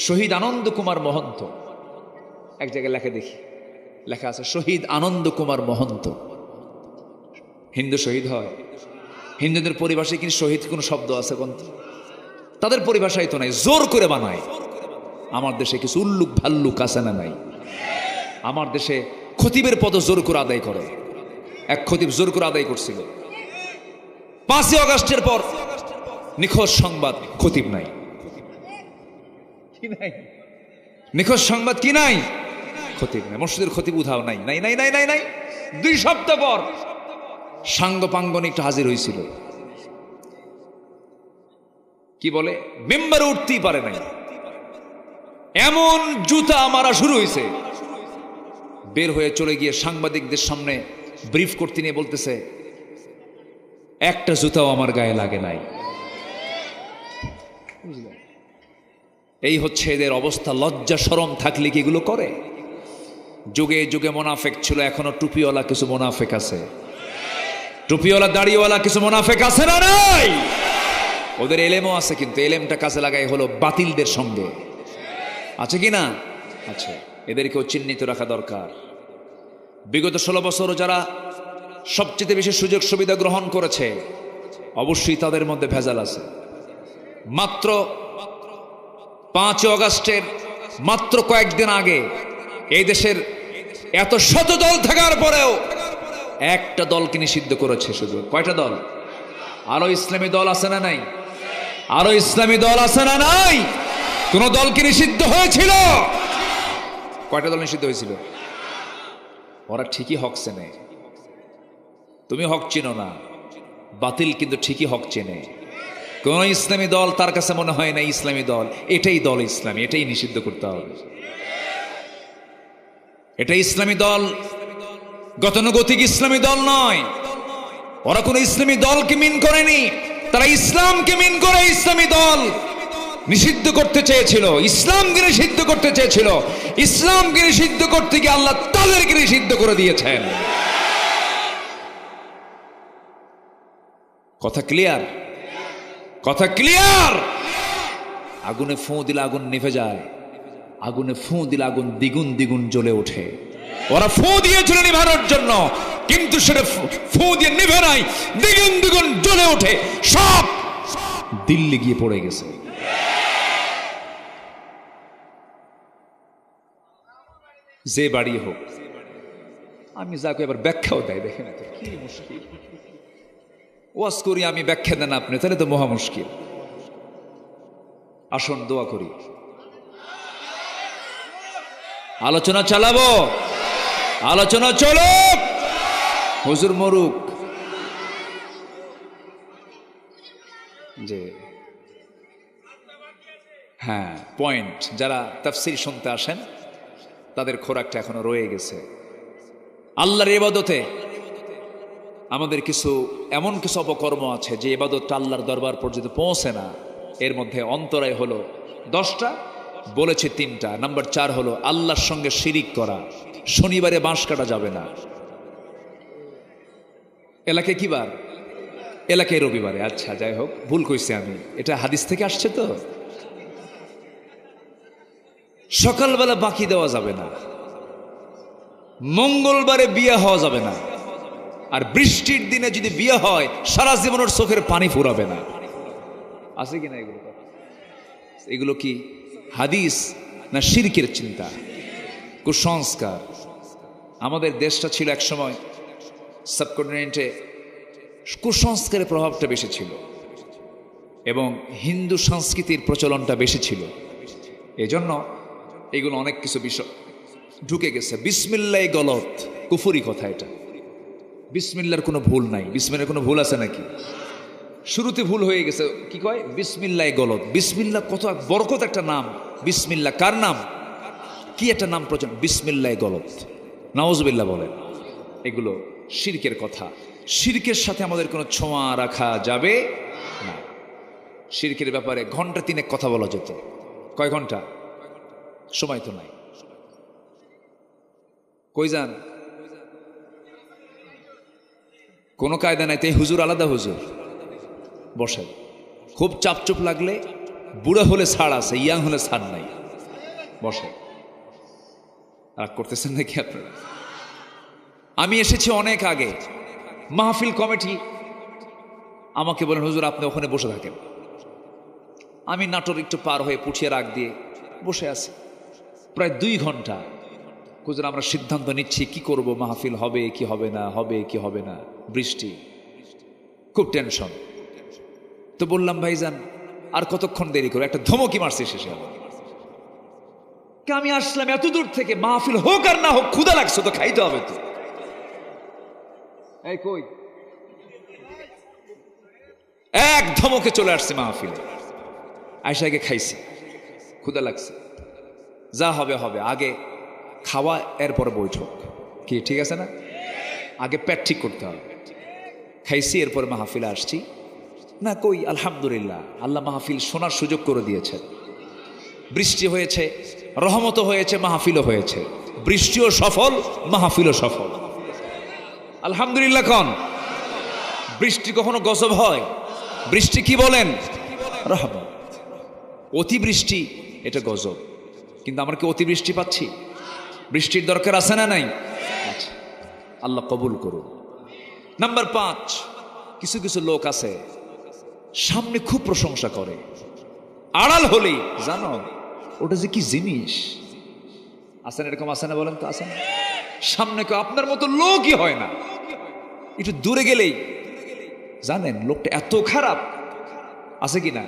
শহীদ আনন্দ কুমার মহন্ত, এক জায়গায় লেখা দেখি, লেখা আছে শহীদ আনন্দ কুমার মহন্ত, হিন্দু শহীদ হয়। হিন্দুদের পরিভাষায় কিন্তু শহীদ কোন শব্দ আছে কোন? তাদের পরিভাষায় তো নাই, জোর করে বানায়। আমার দেশে কিছু উল্লুক ভাল্লুক আছে না নাই? আমার দেশে খতিবের পদ জোর করে আদায় করে। এক খতিব জোর করে আদায় করছিল। 5ই আগস্টের পর নিখোঁজ সংবাদ, খতিব নাই। কি নাই? নিখোঁজ সংবাদ কি নাই? খতিব নাই। মসজিদের খতিব উধাও নাই, নাই নাই নাই নাই নাই। 2 সপ্তাহ পর সাঙ্গ পাঙ্গনিকটা হাজির হয়েছিল। কি বলে? মেম্বারে উঠতেই পারে নাই, এমন জুতা মারা শুরু হয়েছে। বের হয়ে চলে গিয়ে সাংবাদিকদের সামনে ব্রিফ করতে নিয়ে বলতেছে, একটা জুতাও আমার গায়ে লাগে নাই। এই হচ্ছে এদের অবস্থা। লজ্জা শরম থাকলে কি এগুলো করে? যুগে যুগে মোনাফেক ছিল, এখনো টুপিওয়ালা কিছু মোনাফেক আছে। টুপিওয়ালা দাড়িওয়ালা কিছু মোনাফেক আছে না নাই? ওদের এলেমও আছে, কিন্তু এলেমটা কাজে লাগাই হলো বাতিলদের সঙ্গে। আছে কি না? আছে। এদেরকেও চিহ্নিত রাখা দরকার। বিগত 16 বছর যারা সবচেয়ে বেশি সুযোগ সুবিধা গ্রহণ করেছে, অবশ্যই তাদের মধ্যে ভেজাল আছে। মাত্র 5 আগস্টের মাত্র কয়েকদিন আগে এই দেশের এত শত দল থাকার পরেও একটা দলকে নিষিদ্ধ করেছে। শুধু কয়টা দল? আরো ইসলামী দল আছে না নাই? আরো ইসলামী দল আছে না নাই? কোন দলকে নিষিদ্ধ হয়েছিল? কয়টা দল নিষিদ্ধ হয়েছিল? ওরা ঠিকই হক চেনে। তুমি হক চিনো না, বাতিল কিন্তু ঠিকই হক চেনে। কোন ইসলামী দল তার কাছে মনে হয় না ইসলামী দল, এটাই দল ইসলামী, এটাই নিষিদ্ধ করতে হবে। এটা ইসলামী দল, গতানুগতিক ইসলামী দল নয়। ওরা কোন ইসলামী দলকে মিন করেনি, তারা ইসলামকে মিন করে ইসলামী দল নিষিদ্ধ করতে চেয়েছিল, ইসলামকে নিষিদ্ধ করতে চেয়েছিল। ইসলামকে নিষিদ্ধ করতে গিয়ে আল্লাহ তাদেরকে নিষিদ্ধ করে দিয়েছেন। কথা ক্লিয়ার? কথা ক্লিয়ার? আগুনে ফুঁ দিলে আগুন নিভে যায়, আগুনে ফুঁ দিলে আগুন দ্বিগুণ দ্বিগুণ জ্বলে ওঠে। ওরা ফুঁ দিয়েছিল নিভানোর জন্য, কিন্তু সেটা ফুঁ দিয়ে নিভে নাই, দ্বিগুণ দ্বিগুণ জ্বলে ওঠে, সব দিল্লি গিয়ে পড়ে গেছে। যে বাড়ি হোক, আমি যাকে এবার ব্যাখ্যাও দেয়, দেখেন কি মুশকিল। ওয়াজ করি আমি, ব্যাখ্যা দেন আপনি, তাহলে তো মহা মুশকিল। আসুন দোয়া করি, আলোচনা চালাবো, আলোচনা চলো। হুজুর মরুক। যে হ্যাঁ, পয়েন্ট। যারা তাফসীর শুনতে আসেন তাদের খোরাকটা এখনো রয়ে গেছে। আল্লাহর ইবাদতে আমাদের এমন কিছু অপকর্ম আছে যে ইবাদতটা আল্লাহর দরবার পর্যন্ত পৌঁছে না। এর মধ্যে অন্তরায় হলো 10টা, বলেছে 3টা। নাম্বার 4 হলো আল্লাহর সঙ্গে শিরিক করা। শনিবারে বাঁশ কাটা যাবে না। এলাকায় কি বার? এলাকায় রবিবারে। আচ্ছা, যাই হোক, ভুল কইছি আমি। এটা হাদিস থেকে আসছে তো। সকালবেলা বাকি দেওয়া যাবে না। মঙ্গলবারে বিয়ে হওয়া যাবে না। আর বৃষ্টির দিনে যদি বিয়ে হয় সারা জীবনের চোখের পানি ফুরাবে না। আছে কিনা এগুলো? এগুলো কি হাদিস না শিরকের চিন্তা, কুসংস্কার? আমাদের দেশটা ছিল একসময়, সাবকন্টিনেন্টে কুসংস্কারের প্রভাবটা বেশি ছিল এবং হিন্দু সংস্কৃতির প্রচলনটা বেশি ছিল। এজন্য এগুলো অনেক কিছু বিষয় ঢুকে গেছে। বিসমিল্লাহ গলত, কুফরি কথা এটা। বিসমিল্লার কোনো ভুল নাই। বিসমিল্লার কোনো ভুল আছে নাকি? শুরুতে ভুল হয়ে গেছে। কি কয়? বিসমিল্লাহ গলত। বিসমিল্লাহ কত বরকত একটা নাম। বিসমিল্লাহ কার নাম? কি একটা নাম প্রচলন। বিসমিল্লাহ গলত, নাউজুবিল্লাহ বলেন। এগুলো শিরকের কথা। শিরকের সাথে আমাদের কোনো ছোঁয়া রাখা যাবে না। শিরকের ব্যাপারে ঘন্টা 3 কথা বলা যেত। কয় ঘন্টা? সময় তো নাই। কই যান? কোনো কায়দা নাই। তাই হুজুর আলাদা হুজুর বসেন। খুব চাপচুপ লাগলে, বুড়া হলে ছাড় আছে, ইয়াং হলে ছাড় নাই। বসে। রাগ করতেছেন নাকি আপনারা? আমি এসেছি অনেক আগে। মাহফিল কমিটি আমাকে বলেন, হুজুর আপনি ওখানে বসে থাকেন। আমি নাটোর একটু পার হয়ে পুঠিয়া রাগ দিয়ে বসে আছি প্রায় 2 ঘন্টা। হুজুর আমরা সিদ্ধান্ত নিচ্ছি কি করব, মাহফিল হবে কি হবে না, হবে কি হবে না। বৃষ্টি, খুব টেনশন। তো বললাম ভাইজান আর কতক্ষণ দেরি করে? একটা ধমকি মারছে শেষে। আমি আসলাম এত দূর থেকে, মাহফিল হোক আর না হোক ক্ষুধা লাগছে তো, খাইতে হবে তো। এই কই, এক ধমকে চলে আসছে মাহফিলে। আয়সাকে খাইছি, ক্ষুধা লাগছে। যা হবে হবে, আগে খাওয়া এরপরে বৈঠক। কি ঠিক আছে না? আগে পেট ঠিক করতে হবে। খাইছি, এরপরে মাহফিলে আসছি না। কই আলহামদুলিল্লাহ, আল্লাহ মাহফিল শোনার সুযোগ করে দিয়েছেন। বৃষ্টি হয়েছে, রহমতও হয়েছে, মাহফিলও হয়েছে। বৃষ্টিও সফল, মাহফিলও সফল। আলহামদুলিল্লাহ। কন বৃষ্টি কখনো গজব হয়? বৃষ্টি কি বলেন? রহমত। অতিবৃষ্টি এটা গজব। কিন্তু আমরা কি অতিবৃষ্টি পাচ্ছি? বৃষ্টির দরকার আছে না নাই? আচ্ছা, আল্লাহ কবুল করুন। নাম্বার 5, কিছু কিছু লোক আছে সামনে খুব প্রশংসা করে, আড়াল হলেই জানো ওটা যে কি জিনিস। আসেন এরকম? আসে না? বলেন তো আসেন। সামনে কেউ আপনার মতো লোকই হয় না, একটু দূরে গেলেই জানেন লোকটা এত খারাপ। আছে কি না?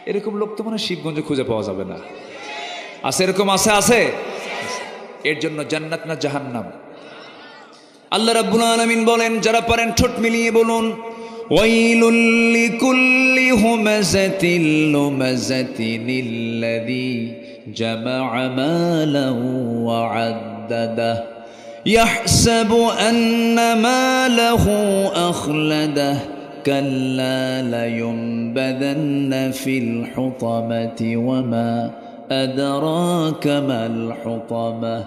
এরকম লোক তো মানে শিবগঞ্জে খুঁজে পাওয়া যাবে না। আছে এরকম? আছে আছে। এর জন্য জান্নাত না জাহান্নাম? আল্লাহ রাব্বুল আলামিন বলেন, যারা পারেন ঠোঁট মিলিয়ে বলুন, ওয়াইলুল লিকুল্লি হুমাযাতিল লুমাযাতিনিল্লাযী জামা'a মালান ওয়া 'আদ্দাদাহু ইয়াহসাবু আন্না মালাহু আখলাদাহু কাল্লা লায়ুনবাযান্না ফিল হুতামাতি ওয়া মা আদরাকা মাল হুতামাহ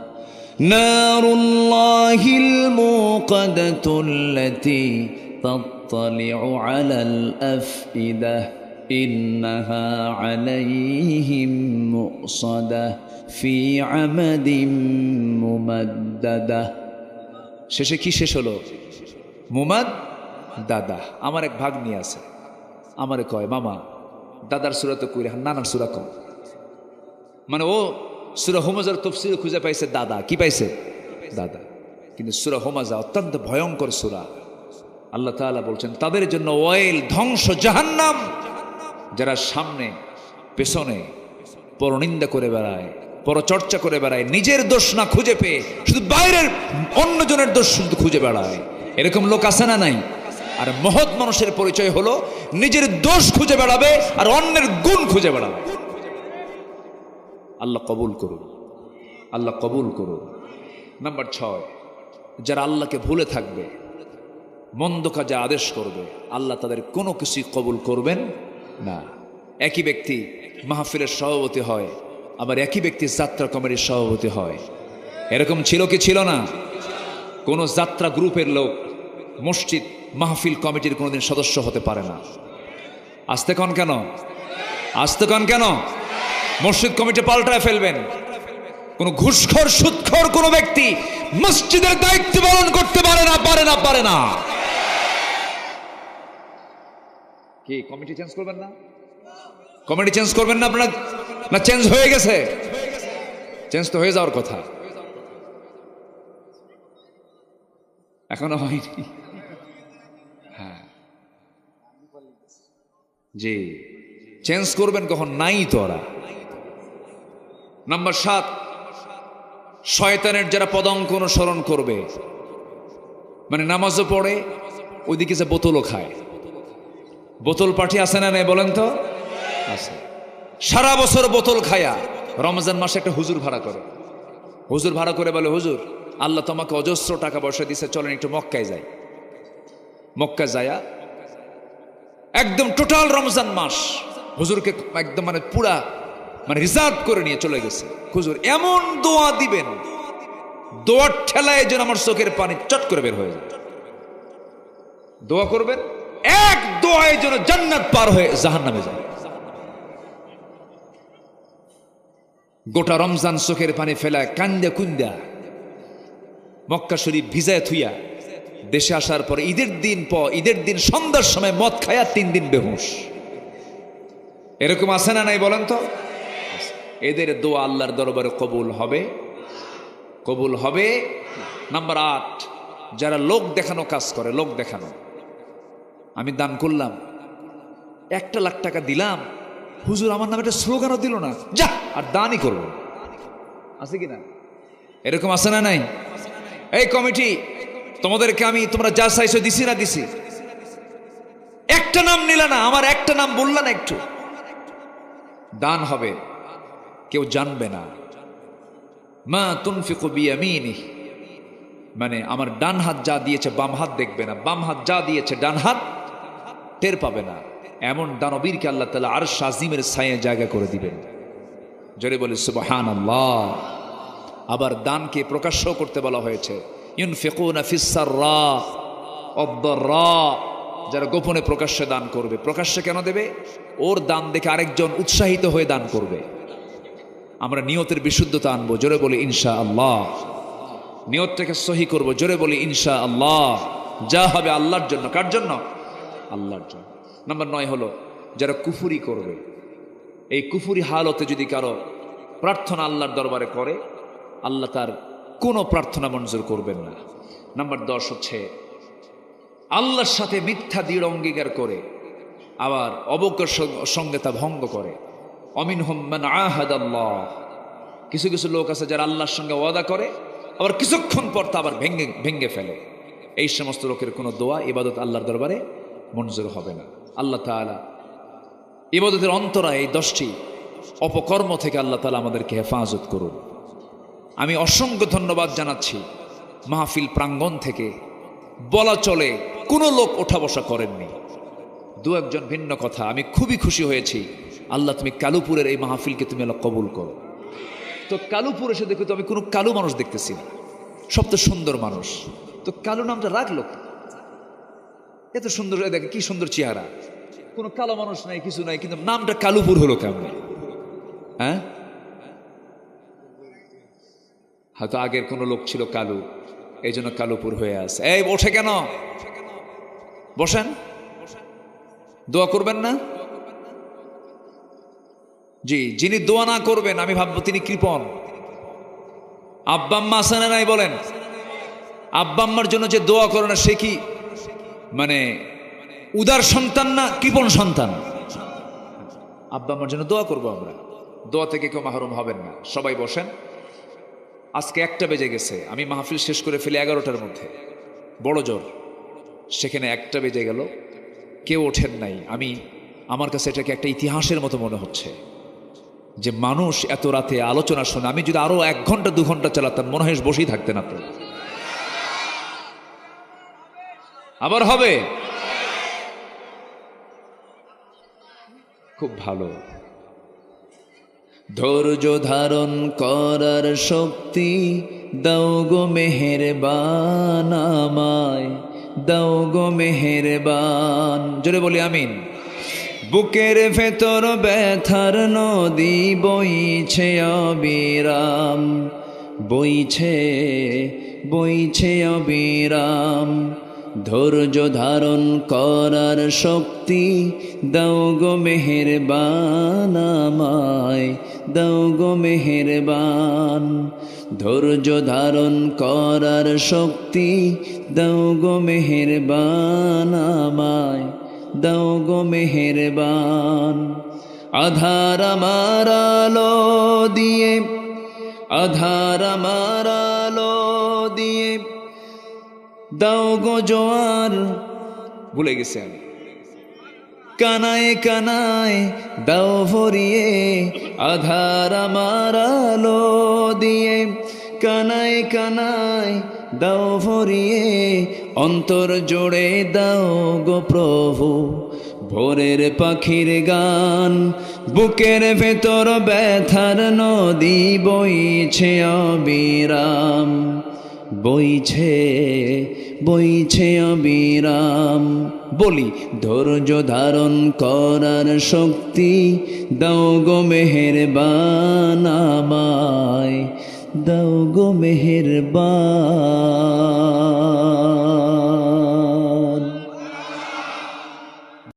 নারুল্লাহিল মুকাদাতুল্লাতী তাত্তালি'ু আলাল আফইদাহ ইন্নাহা আলাইহিম মুসাদাহ ফি আমাদিম মুমাদ্দাদাহ। শেষে কি শেষ হলো? মুমাদ্দাদা। আমার এক ভাগ্নি আছে, আমারে কয়, মামা দাদার সূরা তো কইরা নানার সূরা কম। মানে ও সূরা হুমাযার তাফসীর খুঁজে পাইছে দাদা। কি পাইছে? দাদা। কিন্তু সূরা হুমাযা অত্যন্ত ভয়ঙ্কর সূরা। আল্লাহ তাআলা বলছেন তাদের জন্য ওয়াইল, ধ্বংস, জাহান্নাম। যারা সামনে পেছনে পরনিন্দা করে বেড়ায়, পরচর্চা করে বেড়ায়, নিজের দোষ না খুঁজে পেয়ে শুধু বাইরের অন্যজনের দোষ শুধু খুঁজে বেড়ায়, এরকম লোক আছে না নাই? আর মহৎ মানুষের পরিচয় হলো নিজের দোষ খুঁজে বেড়াবে আর অন্যের গুণ খুঁজে বেড়াবে। আল্লাহ কবুল করুন, আল্লাহ কবুল করুন। নাম্বার 6, যারা আল্লাহকে ভুলে থাকবে, মন্দ কাজে আদেশ করবে, আল্লাহ তাদের কোনো কিছুই কবুল করবেন না। একই ব্যক্তি মাহফিলের সভাপতি হয়, আবার একই ব্যক্তি যাত্রা কমিটির সভাপতি হয়। এরকম ছিল কি ছিল না? কোন যাত্রা গ্রুপের লোক মসজিদ মাহফিল কমিটির কোনোদিন সদস্য হতে পারে না। আসতে কন কেন? আসতে কন কেন? মসজিদ কমিটি পাল্টায় ফেলবেন। কোন ঘুষখোর সুদখোর কোন ব্যক্তি মসজিদের দায়িত্ব পালন করতে পারে না, পারে না, পারে না। কি কমিটি চেঞ্জ করবেন না? কমিটি চেঞ্জ করবেন না আপনারা? না চেঞ্জ হয়ে গেছে? চেঞ্জ তো হয়ে যাওয়ার কথা, এখনো হয়নি। হ্যাঁ জি, চেঞ্জ করবেন কখন? নাই তো ওরা। নাম্বার 7, শয়তানের যারা পদাঙ্ক অনুসরণ করবে, মানে নামাজও পড়ে, ওইদিকে যে বোতলও খায়। বোতল পার্টি আছে না নাই বলেন তো? আছে। সারা বছর বোতল খায়া রমজান মাসে একটা হুজুর ভাড়া করে। হুজুর ভাড়া করে বলে, হুজুর আল্লাহ তোমাকে অজস্র টাকা পয়সা দিছে, চলেন একটু মক্কায় যাই। মক্কা যায়া একদম টোটাল রমজান মাস হুজুরকে একদম মানে পুরা মানে রিজার্ভ করে নিয়ে চলে গেছে। হুজুর এমন দোয়া দিবেন, দোয়ার ঠেলায় যেন আমার চোখের পানি চট করে বের হয়ে যায়। দোয়া করবেন, এক দোয়ায় যেন জান্নাত পার হয়ে জাহান্নামে যায়। গোটা রমজান চোখের পানি ফেলায় কান্দা কুন্দা মক্কা শরীফ ভিজায় থুইয়া দেশে আসার পরে ঈদের দিন সন্ধ্যার সময় মদ খায়া 3 দিন বেহুশ। এরকম আছে না নাই বলেন তো? এদের দোয়া আল্লাহর দরবারে কবুল হবে, কবুল হবে। নাম্বার 8, যারা লোক দেখানো কাজ করে। লোক দেখানো, আমি দান করলাম, 1 লাখ টাকা দিলাম, হুজুর আমার নামে একটা স্লোগানও দিল না, যা আর দানই করবো। আছে কি না? এরকম আছে না নাই? এই কমিটি তোমাদেরকে আমি তোমরা যা চাইছো দিছি না দিছি? একটা নাম নিলা না, আমার একটা নাম বললা না, একটু দান হবে, কেউ জানবে না। মা তুনফিকু বিয়ামিনিহি, মানে আমার ডান হাত যা দিয়েছে বাম হাত দেখবে না, বাম হাত যা দিয়েছে ডান হাত টের পাবে না। এমন দানবীরকে আল্লাহ তাআলা আরশ আজিমের ছায়ায় জায়গা করে দিবেন। জোরে বলে সুবহানাল্লাহ। আবার দানকে প্রকাশ্য করতে বলা হয়েছে, ইউনফিকুনা ফিস সাররা ওয়াদ-দাররা, যারা গোপনে প্রকাশ্যে দান করবে। প্রকাশ্যে কেন দেবে? ওর দান দেখে আরেকজন উৎসাহিত হয়ে দান করবে। আমরা নিয়তের বিশুদ্ধতা আনবো, জোরে বলি ইনশাআল্লাহ। নিয়তটাকে সহি করব, জোরে বলি ইনশাআল্লাহ। যা হবে আল্লাহর জন্য। কার জন্য? আল্লাহর জন্য। নাম্বার 9 হলো যারা কুফরি করবে। এই কুফরি হালতে যদি কারো প্রার্থনা আল্লাহর দরবারে করে, আল্লাহ তার কোনো প্রার্থনা মঞ্জুর করবেন না। নাম্বার 10 হচ্ছে আল্লাহর সাথে মিথ্যা দৃঢ় অঙ্গীকার করে আবার অবজ্ঞার সঙ্গে তা ভঙ্গ করে। অমিনহুম মান আহাদাল্লাহ, কিছু কিছু লোক আছে যারা আল্লাহর সঙ্গে ওয়াদা করে, আবার কিছুক্ষণ পর তা আবার ভেঙ্গে ফেলে। এই সমস্ত লোকের কোনো দোয়া ইবাদত আল্লাহর দরবারে মঞ্জুর হবে না। আল্লাহ তাআলা ইবাদতের অন্তরায় এই 10টি অপকর্ম থেকে আল্লাহ তাআলা আমাদেরকে হেফাজত করুন। আমি অসংখ্য ধন্যবাদ জানাচ্ছি। মাহফিল প্রাঙ্গণ থেকে বলা চলে কোনো লোক ওঠা বসা করেননি। 2-1 ভিন্ন কথা। আমি খুবই খুশি হয়েছি। আল্লাহ তুমি কালুপুরের এই মাহফিলকে তুমি আল্লাহ কবুল করো। তো কালুপুর এসে দেখো তো আমি কোনো কালু মানুষ দেখতেছি না, সব তো সুন্দর মানুষ। তো কালু নামটা রাখলো, এত সুন্দর, দেখে কি সুন্দর চেহারা, কোনো কালো মানুষ নাই, কিছু নাই, কিন্তু নামটা কালুপুর হলো কেমন? হ্যাঁ, হয়তো আগের কোনো লোক ছিল কালু, এই জন্য কালুপুর হয়ে আছে। এই ওঠে কেন? বসেন, দোয়া করবেন না? জি, যিনি দোয়া না করবেন আমি ভাববো তিনি কৃপণ। আব্বা আম্মা আছে না নাই বলেন? আব্বা আম্মার জন্য যে দোয়া করে না সে কি মানে উদার সন্তান না কৃপণ সন্তান? আব্বা আম্মার জন্য দোয়া করবো আমরা, দোয়া থেকে কেউ মাহরুম হবেন না। সবাই বসেন। আজকে 1টা বেজে গেছে, আমি মাহফিল শেষ করে ফেলি 11টার মধ্যে, বড় জোর। সেখানে 1টা বেজে গেল, কেউ ওঠেন নাই। আমার কাছে এটাকে একটা ইতিহাসের মতো মনে হচ্ছে যে মানুষ এত রাতে আলোচনা শোনে। আমি যদি আরো 1 ঘন্টা 2 ঘন্টা চালাতাম মনে হয় বসেই থাকতেন আপনারা। আবার হবে, খুব ভালো। ধৈর্য ধারণ করার শক্তি দাও গো মেহেরবান আমায়, দাও গো মেহেরবান। জোরে বলি আমিন। বুকের ভেতর ব্যথার নদী বইছে অবিরাম, বইছে বইছে অবিরাম। ধৈর্য ধারণ করার শক্তি দাও গো মেহেরবান আমায়, দাও গো মেহেরবান। ধৈর্য ধারণ করার শক্তি দাও গো মেহেরবান আমায়, দাও গো মেহেরবান। আধার আমার আলো দিয়ে, আধার আমার আলো দিয়ে দাও গো জোয়ার। ভুলে গেছি আমি। কানায় কানায় দাও ভরিয়ে, আধার আমার আলো দিয়ে কানায় কানায় দাও ভরিয়ে। অন্তর জোড়ে দাও গো প্রভু ভোরের পাখির গান। বুকের ভেতর ব্যথার নদী বইছে অবিরাম, বইছে বইছে অবিরাম। বলি ধৈর্য ধারণ করার শক্তি দাও গো মেহেরবান আমায়, দাও গো মেহেরবান।